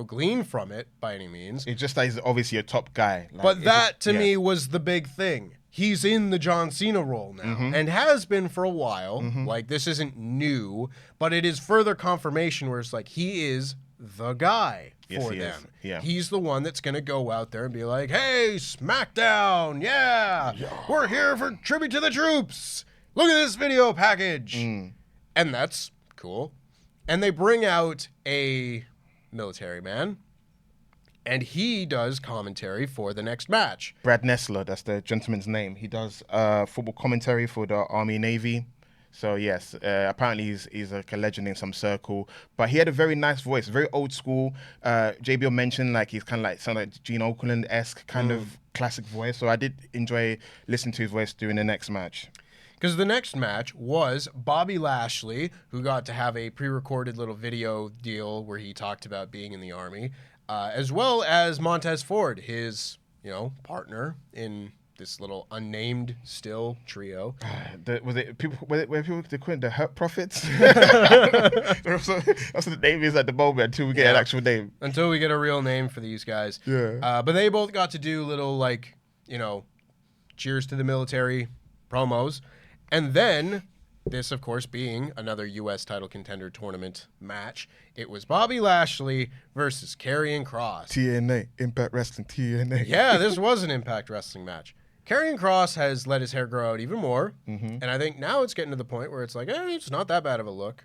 glean from it by any means. It's just that he's obviously a top guy. But that, to me, was the big thing. He's in the John Cena role now, and has been for a while. This isn't new, but it is further confirmation where it's like, he is the guy for them. Yeah. He's the one that's going to go out there and be like, hey, SmackDown, yeah, we're here for Tribute to the Troops. Look at this video package. And that's cool. And they bring out a military man, and he does commentary for the next match. Brad Nessler, that's the gentleman's name. He does football commentary for the Army Navy. So yes, apparently he's like a legend in some circle, but he had a very nice voice, very old school. JBL mentioned he's kind of like sound like Gene Okerlund-esque kind of classic voice. So I did enjoy listening to his voice during the next match. Because the next match was Bobby Lashley, who got to have a pre-recorded little video deal where he talked about being in the Army, as well as Montez Ford, his partner in this little unnamed still trio. Were people they call it the Hurt Profits? That's what the name is at the moment until we get an actual name. Until we get a real name for these guys. Yeah. But they both got to do little cheers to the military promos. And then, this of course being another U.S. title contender tournament match, it was Bobby Lashley versus Karrion Kross. TNA, Impact Wrestling, TNA. Yeah, this was an Impact Wrestling match. Karrion Kross has let his hair grow out even more, and I think now it's getting to the point where it's like, it's not that bad of a look.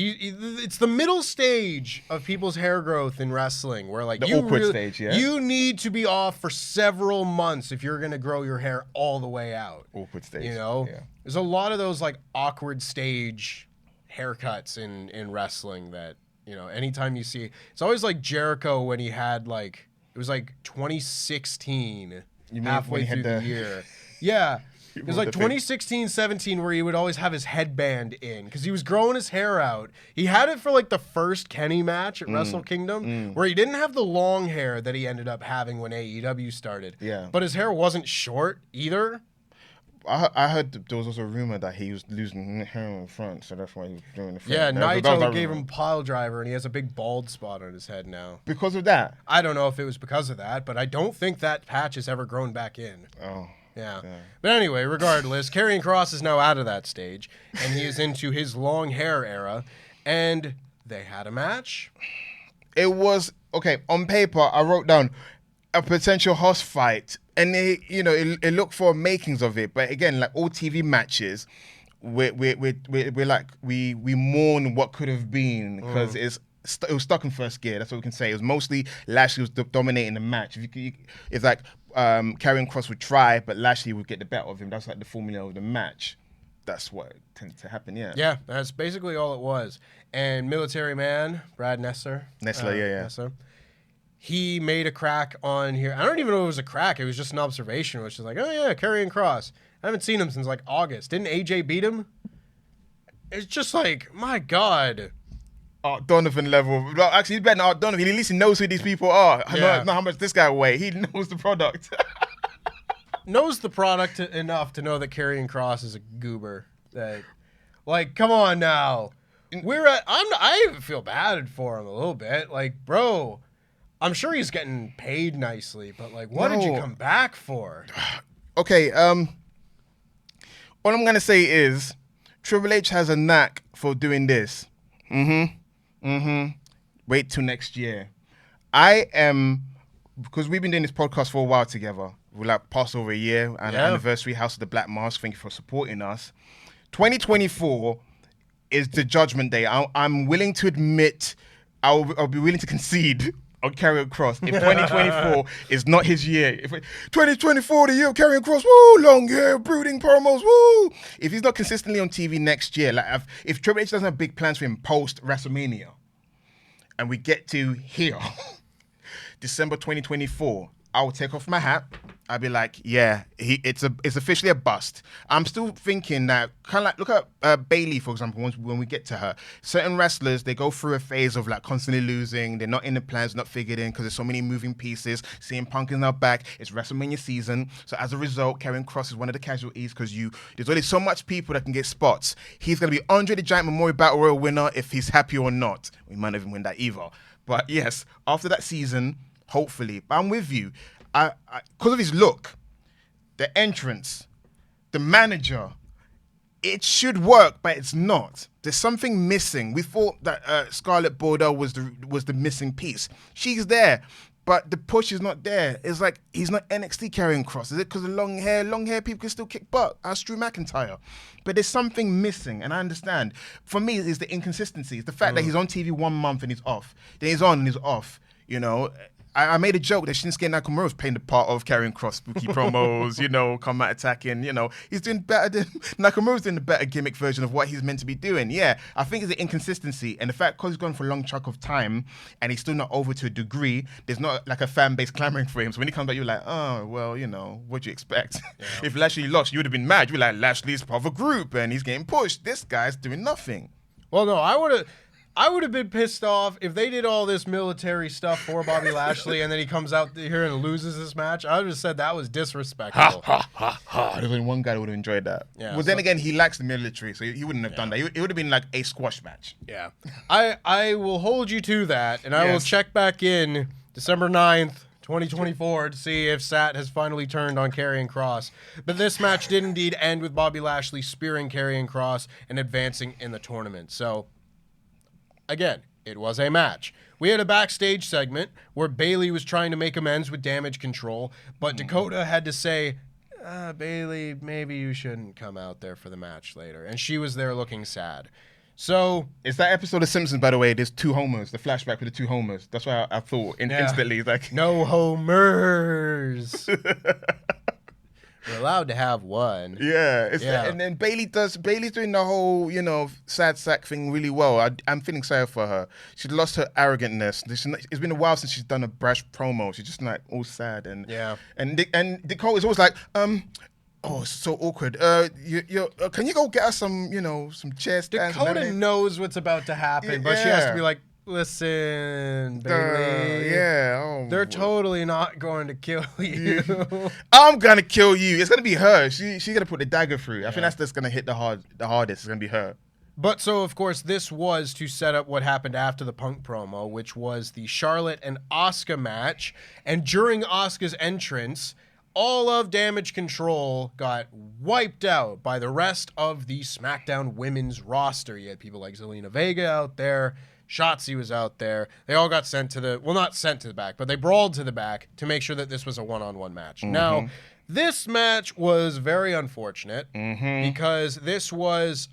It's the middle stage of people's hair growth in wrestling, where like the awkward stage, yeah. You need to be off for several months if you're gonna grow your hair all the way out. Awkward stage, you know. Yeah. There's a lot of those like awkward stage haircuts in wrestling that, you know, anytime you see, it's always like Jericho when he had like, it was like 2016, halfway through the year. Yeah. It was like 2016, 17, where he would always have his headband in because he was growing his hair out. He had it for like the first Kenny match at Wrestle Kingdom, where he didn't have the long hair that he ended up having when AEW started. Yeah. But his hair wasn't short either. I heard there was also a rumor that he was losing hair in front, so that's why he was doing the front. Yeah, Naito gave him pile driver, and he has a big bald spot on his head now. Because of that? I don't know if it was because of that, but I don't think that patch has ever grown back in. Oh. Yeah. But anyway, regardless, Karrion Kross is now out of that stage, and he is into his long hair era, and they had a match. It was, okay, on paper, I wrote down a potential house fight, and it looked for makings of it, but again, like all TV matches, we're like, we mourn what could have been, because it was stuck in first gear. That's what we can say. It was mostly Lashley was dominating the match. It's like Karrion Kross would try, but Lashley would get the better of him. That's like the formula of the match. That's what tended to happen. Yeah. Yeah, that's basically all it was. And Military Man, Brad Nessler. Nessler, he made a crack on here. I don't even know if it was a crack. It was just an observation, which is like, oh yeah, Karrion Kross. I haven't seen him since like August. Didn't AJ beat him? It's just like, my God. Art Donovan level. Well, actually, he's better than Art Donovan. At least he knows who these people are. I know how much this guy weighs. He knows the product. Knows the product enough to know that Karrion Kross is a goober. That, like, come on now. I even feel bad for him a little bit. Like, bro, I'm sure he's getting paid nicely, but like, what did you come back for? Okay, all I'm gonna say is Triple H has a knack for doing this. Wait till next year. Because we've been doing this podcast for a while together. We're like past over a year, and anniversary, House of the Black Mask. Thank you for supporting us. 2024 is the judgment day. I'm willing to admit, I'll be willing to concede on Karrion Kross if 2024 is not his year. If 2024 the year of Karrion Kross, woo, long hair, brooding promos, woo. If he's not consistently on TV next year, like if Triple H doesn't have big plans for him post WrestleMania, and we get to here, December 2024, I will take off my hat. I'll be like, yeah, it's officially a bust. I'm still thinking that, kind of like, look at Bayley, for example, when we get to her. Certain wrestlers, they go through a phase of like constantly losing. They're not in the plans, not figured in, because there's so many moving pieces. CM Punk is now back. It's WrestleMania season. So as a result, Karrion Kross is one of the casualties, because there's only so much people that can get spots. He's going to be Andre the Giant Memorial Battle Royal winner if he's happy or not. We might not even win that either. But yes, after that season, hopefully. But I'm with you. Because of his look, the entrance, the manager, it should work, but it's not. There's something missing. We thought that Scarlett Bordeaux was the missing piece. She's there, but the push is not there. It's like he's not NXT Karrion Kross. Is it because of long hair? Long hair people can still kick butt. As Drew McIntyre. But there's something missing, and I understand. For me, it's the inconsistency. It's the fact that he's on TV 1 month and he's off. Then he's on and he's off. You know, I made a joke that Shinsuke Nakamura was playing the part of Karrion Kross, spooky promos, come out attacking, he's doing better than, Nakamura's doing the better gimmick version of what he's meant to be doing. Yeah, I think it's the inconsistency, and the fact because he's gone for a long chunk of time, and he's still not over to a degree, there's not like a fan base clamoring for him, so when he comes back, you're like, oh, well, what do you expect? Yeah. If Lashley lost, you would have been mad. You'd be like, Lashley's part of a group, and he's getting pushed. This guy's doing nothing. Well, no, I would have been pissed off if they did all this military stuff for Bobby Lashley and then he comes out here and loses this match. I would have said that was disrespectful. There's only one guy who would have enjoyed that. Yeah, well, then again, he lacks the military, so he wouldn't have done that. It would have been like a squash match. Yeah. I will hold you to that, and I will check back in December 9th, 2024 to see if Sat has finally turned on Karrion Kross. But this match did indeed end with Bobby Lashley spearing Karrion Kross and advancing in the tournament. So, again, it was a match. We had a backstage segment where Bayley was trying to make amends with Damage Control, but Dakota had to say, Bayley, maybe you shouldn't come out there for the match later. And she was there looking sad. So it's that episode of Simpsons, by the way. There's two homers, the flashback with the two homers. That's why I thought instantly, like no homers. We're allowed to have one. Yeah, and then Bayley's doing the whole, sad sack thing really well. I'm feeling sorry for her. She lost her arrogantness. It's been a while since she's done a brash promo. She's just like all sad and and Nicole is always like, oh, it's so awkward. Can you go get us some, some chair stands? Dakota knows what's about to happen, but she has to be like, listen, Bayley. They're totally not going to kill you. I'm gonna kill you. It's gonna be her. She's gonna put the dagger through. I think that's just gonna hit the hardest. It's gonna be her. But so, of course, this was to set up what happened after the Punk promo, which was the Charlotte and Asuka match. And during Asuka's entrance, all of Damage Control got wiped out by the rest of the SmackDown women's roster. You had people like Zelina Vega out there. Shotzi was out there. They all got sent to the, well, not sent to the back, but they brawled to the back to make sure that this was a one-on-one match. Mm-hmm. Now, this match was very unfortunate because this was,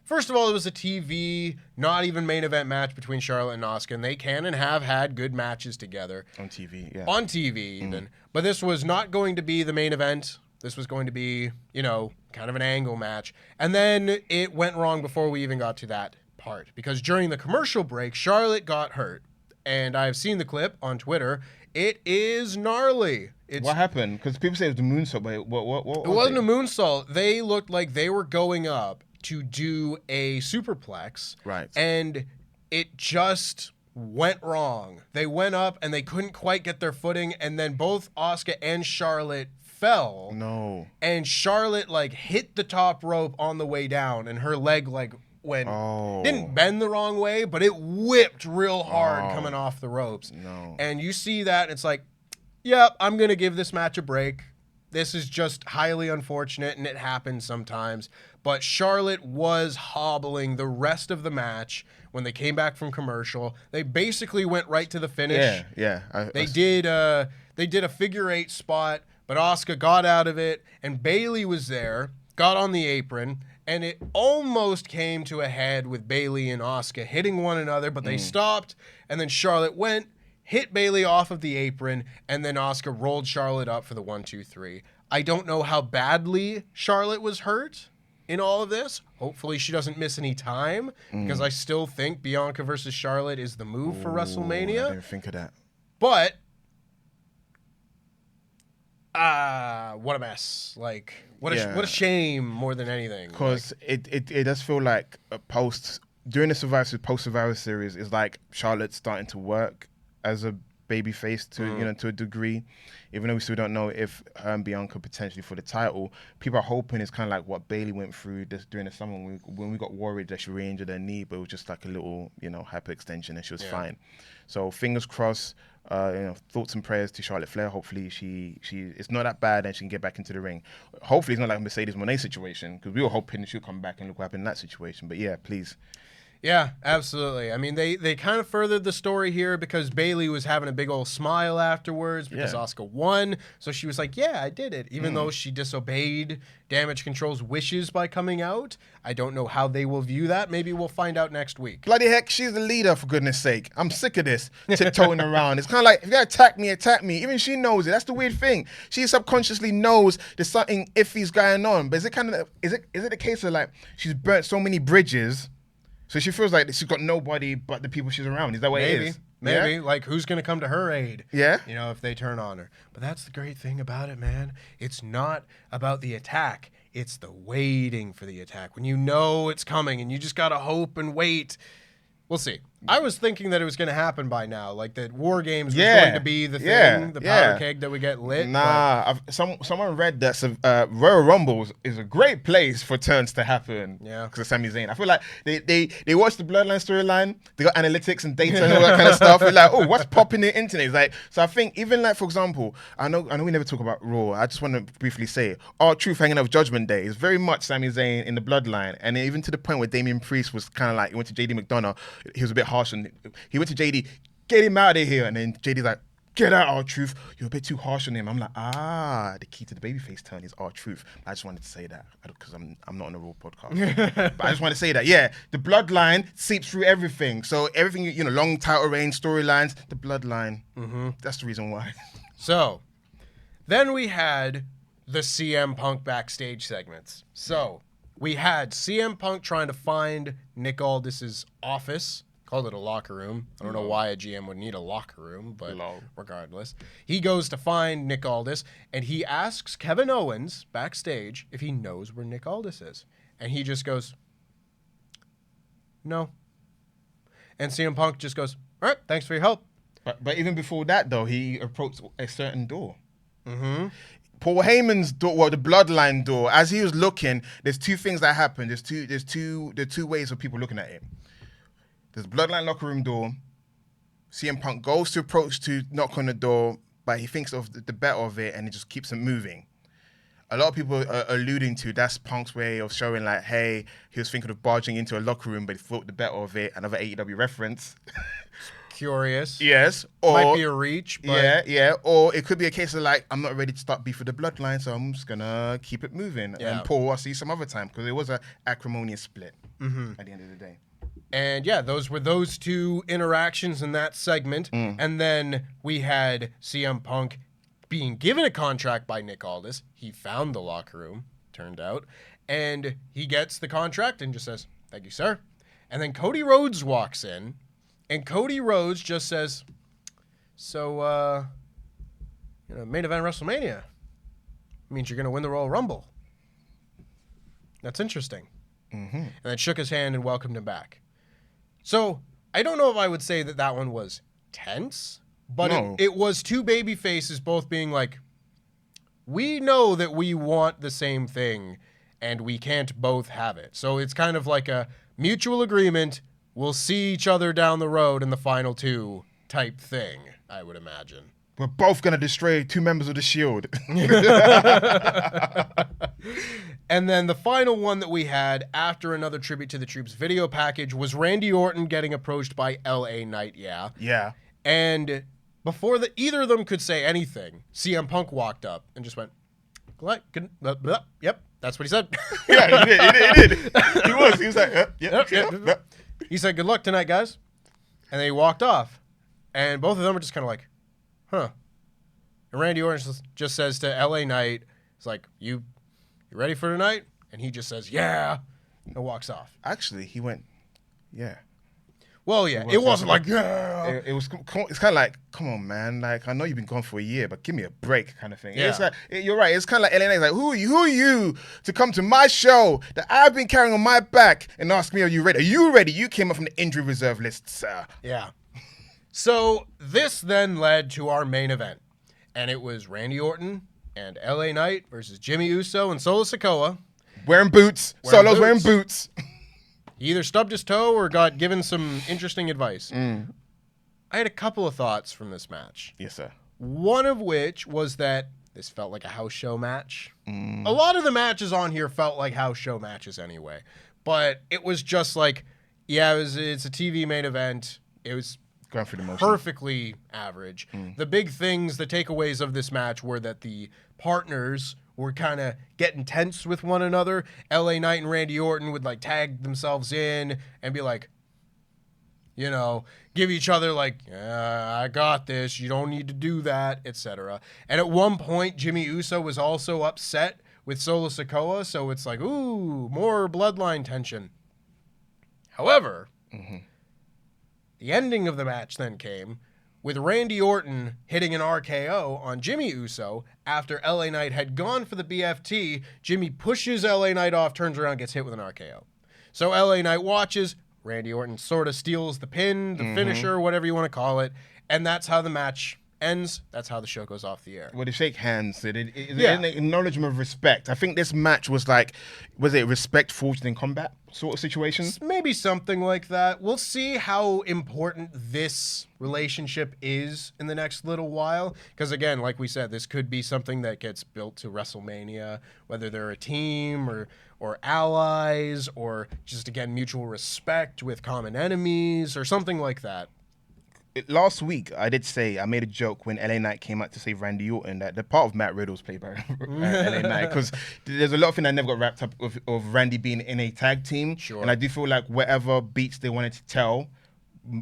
first of all, it was a TV, not even main event match between Charlotte and Asuka, and they can and have had good matches together. On TV, yeah. On TV, even. But this was not going to be the main event. This was going to be, kind of an angle match. And then it went wrong before we even got to that part, because during the commercial break, Charlotte got hurt, and I've seen the clip on Twitter. It is gnarly. What happened? Because people say it was the moonsault, but what it wasn't a moonsault. They looked like they were going up to do a superplex, right? And it just went wrong. They went up and they couldn't quite get their footing, and then both Asuka and Charlotte fell. No. And Charlotte hit the top rope on the way down, and her leg didn't bend the wrong way, but it whipped real hard coming off the ropes. No. And you see that, and it's like, yep, I'm going to give this match a break. This is just highly unfortunate, and it happens sometimes. But Charlotte was hobbling the rest of the match when they came back from commercial. They basically went right to the finish. They did a figure 8 spot, but Asuka got out of it, and Bayley was there, got on the apron, and it almost came to a head with Bayley and Asuka hitting one another, but they stopped, and then Charlotte went, hit Bayley off of the apron, and then Asuka rolled Charlotte up for the 1-2-3. I don't know how badly Charlotte was hurt in all of this. Hopefully she doesn't miss any time, because I still think Bianca versus Charlotte is the move for WrestleMania. I didn't think of that. But what a mess. What a shame more than anything. Because it does feel like during the post-Survivor Series is like Charlotte's starting to work as a baby face to to a degree, even though we still don't know if her and Bianca potentially for the title. People are hoping it's kind of like what Bayley went through during the summer when we got worried that she re-injured her knee, but it was just like a little hyperextension and she was fine. So fingers crossed. Thoughts and prayers to Charlotte Flair. Hopefully she it's not that bad and she can get back into the ring. Hopefully it's not like a Mercedes Moné situation, because we were hoping she'll come back and look what happened in that situation. But yeah, please. Yeah, absolutely. I mean, they kind of furthered the story here because Bayley was having a big old smile afterwards because Asuka won. So she was like, yeah, I did it. Even though she disobeyed Damage Control's wishes by coming out. I don't know how they will view that. Maybe we'll find out next week. Bloody heck, she's the leader, for goodness sake. I'm sick of this tiptoeing around. It's kind of like, if you're going to attack me. Even she knows it. That's the weird thing. She subconsciously knows there's something iffy's going on. But is it the case of she's burnt so many bridges, so she feels like she's got nobody but the people she's around? Is that what it is? Maybe. Yeah? Who's going to come to her aid? Yeah. If they turn on her. But that's the great thing about it, man. It's not about the attack. It's the waiting for the attack. When you know it's coming and you just got to hope and wait. We'll see. I was thinking that it was going to happen by now, that War Games was going to be the thing, the powder keg that we get lit. Nah, someone read that Royal Rumble is a great place for turns to happen. Yeah, because of Sami Zayn. I feel like they watched the Bloodline storyline. They got analytics and data and all that kind of stuff. They're like, oh, what's popping the internet? So I think even for example, I know we never talk about Raw. I just want to briefly say, R-Truth hanging out with Judgment Day is very much Sami Zayn in the Bloodline, and even to the point where Damian Priest was kind of like, he went to JD McDonough. He was a bit harsh, and he went to JD, get him out of here, and then JD's like, get out, R-Truth. You're a bit too harsh on him. I'm like, the key to the babyface turn is R-Truth. I just wanted to say that because I'm not on a Raw podcast. But I just want to say that, yeah, the bloodline seeps through everything. So everything, long title reign, storylines, the bloodline. That's the reason why. So then we had the CM Punk backstage segments. So we had CM Punk trying to find Nick Aldis's office. Called it a locker room. I don't know why a GM would need a locker room, but regardless. He goes to find Nick Aldis, and he asks Kevin Owens backstage if he knows where Nick Aldis is. And he just goes, no. And CM Punk just goes, all right, thanks for your help. But even before that, though, he approached a certain door. Paul Heyman's door, the bloodline door, as he was looking, there's two things that happen. There's two ways of people looking at it. There's a bloodline locker room door. CM Punk goes to approach to knock on the door, but he thinks of the better of it and he just keeps it moving. A lot of people are alluding to that's Punk's way of showing like, hey, he was thinking of barging into a locker room, but he thought the better of it. Another AEW reference. Curious. Yes. Or, might be a reach, but... Yeah. Or it could be a case of like, I'm not ready to start beef with the bloodline, so I'm just going to keep it moving. Yeah. And Paul, I'll see you some other time, because it was an acrimonious split at the end of the day. And yeah, those were those two interactions in that segment. And then we had CM Punk being given a contract by Nick Aldis. He found the locker room, turned out. And he gets the contract and just says, thank you, sir. And then Cody Rhodes walks in. And Cody Rhodes just says, so, main event WrestleMania means you're going to win the Royal Rumble. That's interesting. And then shook his hand and welcomed him back. So I don't know if I would say that one was tense, but it was two baby faces both being like, we know that we want the same thing and we can't both have it. So it's kind of like a mutual agreement. We'll see each other down the road in the final two type thing, I would imagine. We're both going to destroy two members of the Shield. And then the final one that we had after another Tribute to the Troops video package was Randy Orton getting approached by LA Knight. Yeah. And before either of them could say anything, CM Punk walked up and just went, yep, that's what he said. Yeah, he did. He was like, yep. He said, good luck tonight, guys. And then he walked off. And both of them were just kind of like, huh. And Randy Orton just says to LA Knight, it's like, you ready for tonight? And he just says, yeah, and walks off. Actually, he went, yeah. Well, yeah, it wasn't like, yeah. It's kind of like, come on, man. Like, I know you've been gone for a year, but give me a break kind of thing. Yeah. It's like, you're right. It's kind of like LA Knight's like, who are you to come to my show that I've been carrying on my back and ask me, are you ready? Are you ready? You came up from the injury reserve list, sir. Yeah. So this then led to our main event. And it was Randy Orton and LA Knight versus Jimmy Uso and Solo Sikoa. Wearing boots. Solo's wearing boots. He either stubbed his toe or got given some interesting advice. I had a couple of thoughts from this match. Yes, sir. One of which was that this felt like a house show match. A lot of the matches on here felt like house show matches anyway. But it was just like, yeah, it's a TV main event. It was going through the motion. Perfectly average. The big things, the takeaways of this match were that the partners were kind of getting tense with one another. LA Knight and Randy Orton would like tag themselves in and be like, give each other like, yeah, I got this. You don't need to do that, etc. And at one point, Jimmy Uso was also upset with Solo Sikoa. So it's like, ooh, more bloodline tension. However, the ending of the match then came with Randy Orton hitting an RKO on Jimmy Uso after LA Knight had gone for the BFT. Jimmy pushes LA Knight off, turns around, gets hit with an RKO. So LA Knight watches. Randy Orton sort of steals the pin, the finisher, whatever you want to call it. And that's how the match ends. That's how the show goes off the air. Well, they shake hands. It's an acknowledgement of respect. I think this match was like, was it respect forged in combat sort of situation? Maybe something like that. We'll see how important this relationship is in the next little while. Because again, like we said, this could be something that gets built to WrestleMania, whether they're a team or allies or just, again, mutual respect with common enemies or something like that. last week I did say, I made a joke when LA Knight came out to save Randy Orton that the part of Matt Riddle's played by LA Knight, because there's a lot of things that never got wrapped up of Randy being in a tag team. Sure. And I do feel like whatever beats they wanted to tell,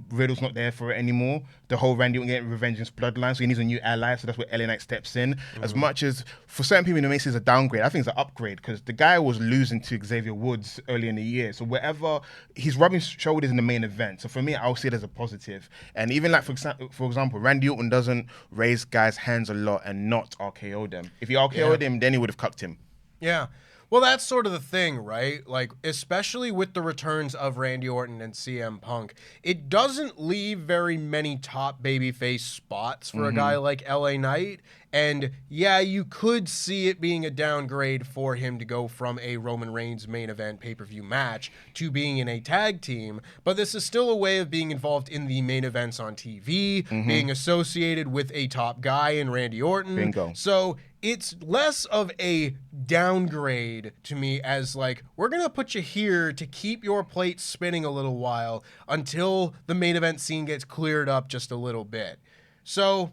Riddle's not there for it anymore. The whole Randy Orton getting revenge in his bloodline, so he needs a new ally, so that's where LA Knight steps in. As much as for certain people it makes it a downgrade, I think it's an upgrade, because the guy was losing to Xavier Woods early in the year, so wherever he's rubbing shoulders in the main event, so for me I'll see it as a positive. And even like for example, Randy Orton doesn't raise guys' hands a lot and not RKO them. If he RKO'd him, then he would have cucked him. Yeah. Well, that's sort of the thing, right? Like, especially with the returns of Randy Orton and CM Punk, it doesn't leave very many top babyface spots for a guy like LA Knight. And yeah, you could see it being a downgrade for him to go from a Roman Reigns main event pay-per-view match to being in a tag team. But this is still a way of being involved in the main events on TV, being associated with a top guy in Randy Orton. Bingo. So it's less of a downgrade to me as like, we're going to put you here to keep your plate spinning a little while until the main event scene gets cleared up just a little bit. So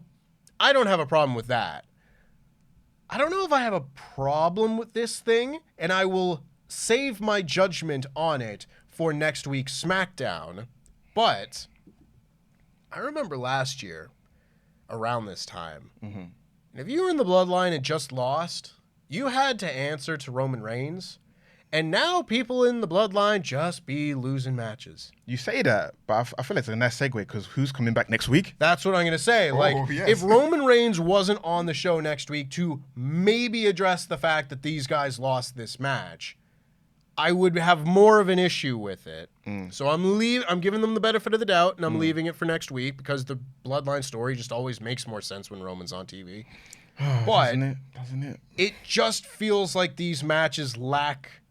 I don't have a problem with that. I don't know if I have a problem with this thing, and I will save my judgment on it for next week's SmackDown. But I remember last year, around this time, and if you were in the Bloodline and just lost, you had to answer to Roman Reigns. And now people in the Bloodline just be losing matches. You say that, but I feel like it's a nice segue, because who's coming back next week? That's what I'm going to say. Yes. If Roman Reigns wasn't on the show next week to maybe address the fact that these guys lost this match, I would have more of an issue with it. So I'm giving them the benefit of the doubt, and I'm leaving it for next week, because the Bloodline story just always makes more sense when Roman's on TV. But Doesn't it? It just feels like these matches lack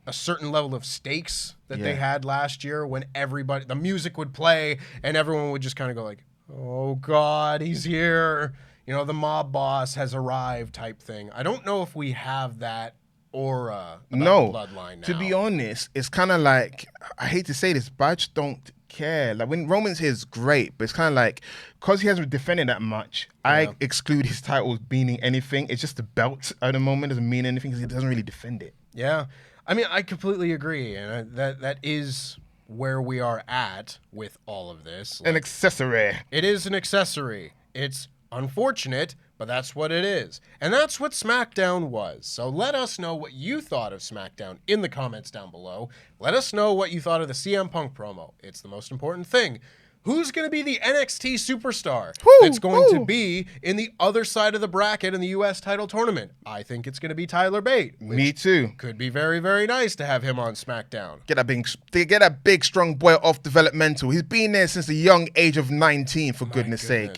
a certain level of stakes that they had last year, when the music would play and everyone would just kind of go like, oh God, he's here. You know, the mob boss has arrived type thing. I don't know if we have that aura about the Bloodline now. To be honest, it's kind of like, I hate to say this, but I just don't care. Like, when Roman's here is great, but it's kind of like, because he hasn't defended that much, I exclude his titles meaning anything. It's just the belt at the moment doesn't mean anything, because he doesn't really defend it. Yeah. I mean, I completely agree, and that is where we are at with all of this. An accessory. It is an accessory. It's unfortunate, but that's what it is. And that's what SmackDown was. So let us know what you thought of SmackDown in the comments down below. Let us know what you thought of the CM Punk promo. It's the most important thing. Who's going to be the NXT superstar that's going to be in the other side of the bracket in the U.S. title tournament? I think it's going to be Tyler Bate. Me too. Could be very, very nice to have him on SmackDown. Get that big, strong boy off developmental. He's been there since the young age of 19, for goodness sake.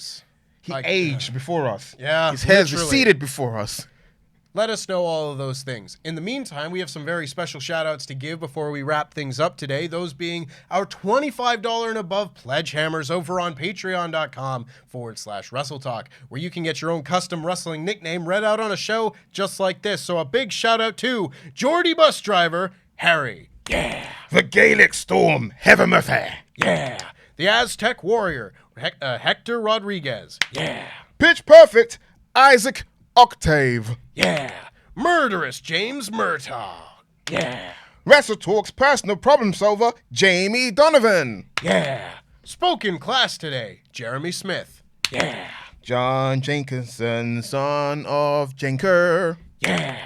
He aged before us. Yeah, his hair's receded before us. Let us know all of those things. In the meantime, we have some very special shout-outs to give before we wrap things up today, those being our $25 and above pledge hammers over on patreon.com/WrestleTalk, where you can get your own custom wrestling nickname read out on a show just like this. So a big shout-out to Geordie Bus Driver, Harry. Yeah. The Gaelic Storm, Heather Murphy. Yeah. The Aztec Warrior, Hector Rodriguez. Yeah. Pitch Perfect, Isaac Octave. Yeah. Murderous James Murtaugh. Yeah. WrestleTalk's personal problem solver, Jamie Donovan. Yeah. Spoken class today, Jeremy Smith. Yeah. John Jenkinson, son of Jenker. Yeah.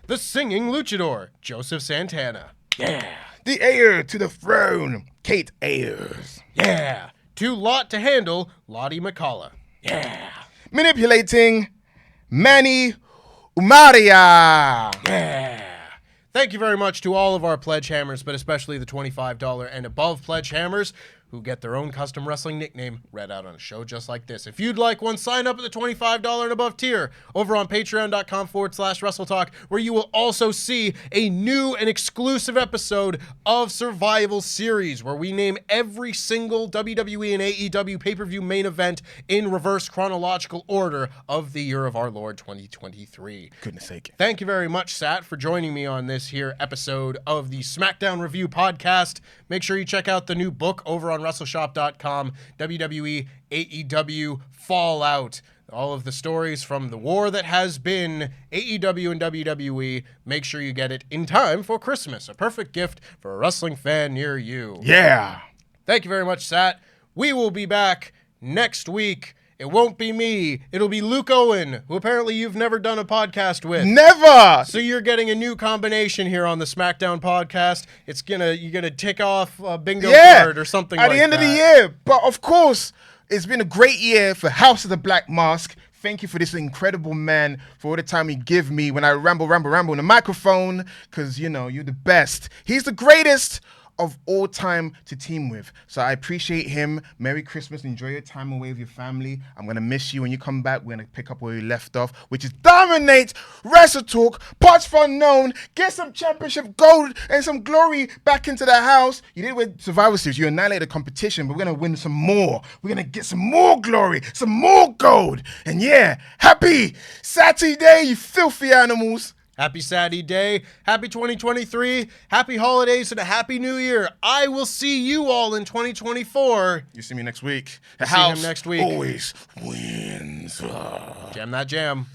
The singing luchador, Joseph Santana. Yeah. The heir to the throne, Kate Ayers. Yeah. Too lot to handle, Lottie McCullough. Yeah. Manipulating Manny Umaria. Yeah. Thank you very much to all of our pledge hammers, but especially the $25 and above pledge hammers, who get their own custom wrestling nickname read out on a show just like this. If you'd like one, sign up at the $25 and above tier over on patreon.com/WrestleTalk, where you will also see a new and exclusive episode of Survival Series, where we name every single WWE and AEW pay-per-view main event in reverse chronological order of the year of our Lord 2023. Goodness sake. Thank you very much, Sat, for joining me on this here episode of the SmackDown Review Podcast. Make sure you check out the new book over on on WrestleShop.com. WWE AEW Fallout. All of the stories from the war that has been AEW and WWE. Make sure you get it in time for Christmas. A perfect gift for a wrestling fan near you. Yeah. Thank you very much, Sat. We will be back next week. It won't be me. It'll be Luke Owen, who apparently you've never done a podcast with. Never. So you're getting a new combination here on the SmackDown podcast. You're gonna tick off a bingo card or something like that. At the end of the year. But of course, it's been a great year for House of the Black Mask. Thank you for this incredible man, for all the time you give me when I ramble in the microphone, because, you know, you're the best. He's the greatest of all time to team with. So I appreciate him. Merry Christmas. Enjoy your time away with your family. I'm going to miss you when you come back. We're going to pick up where we left off, which is dominate WrestleTalk, partsFUNknown, get some championship gold and some glory back into the house. You did with Survivor Series. You annihilated the competition, but we're going to win some more. We're going to get some more glory, some more gold. And yeah, happy Saturday, you filthy animals. Happy Saturday Day, happy 2023, happy holidays, and a happy new year. I will see you all in 2024. You see me next week. See him next week. Always wins. Jam that jam.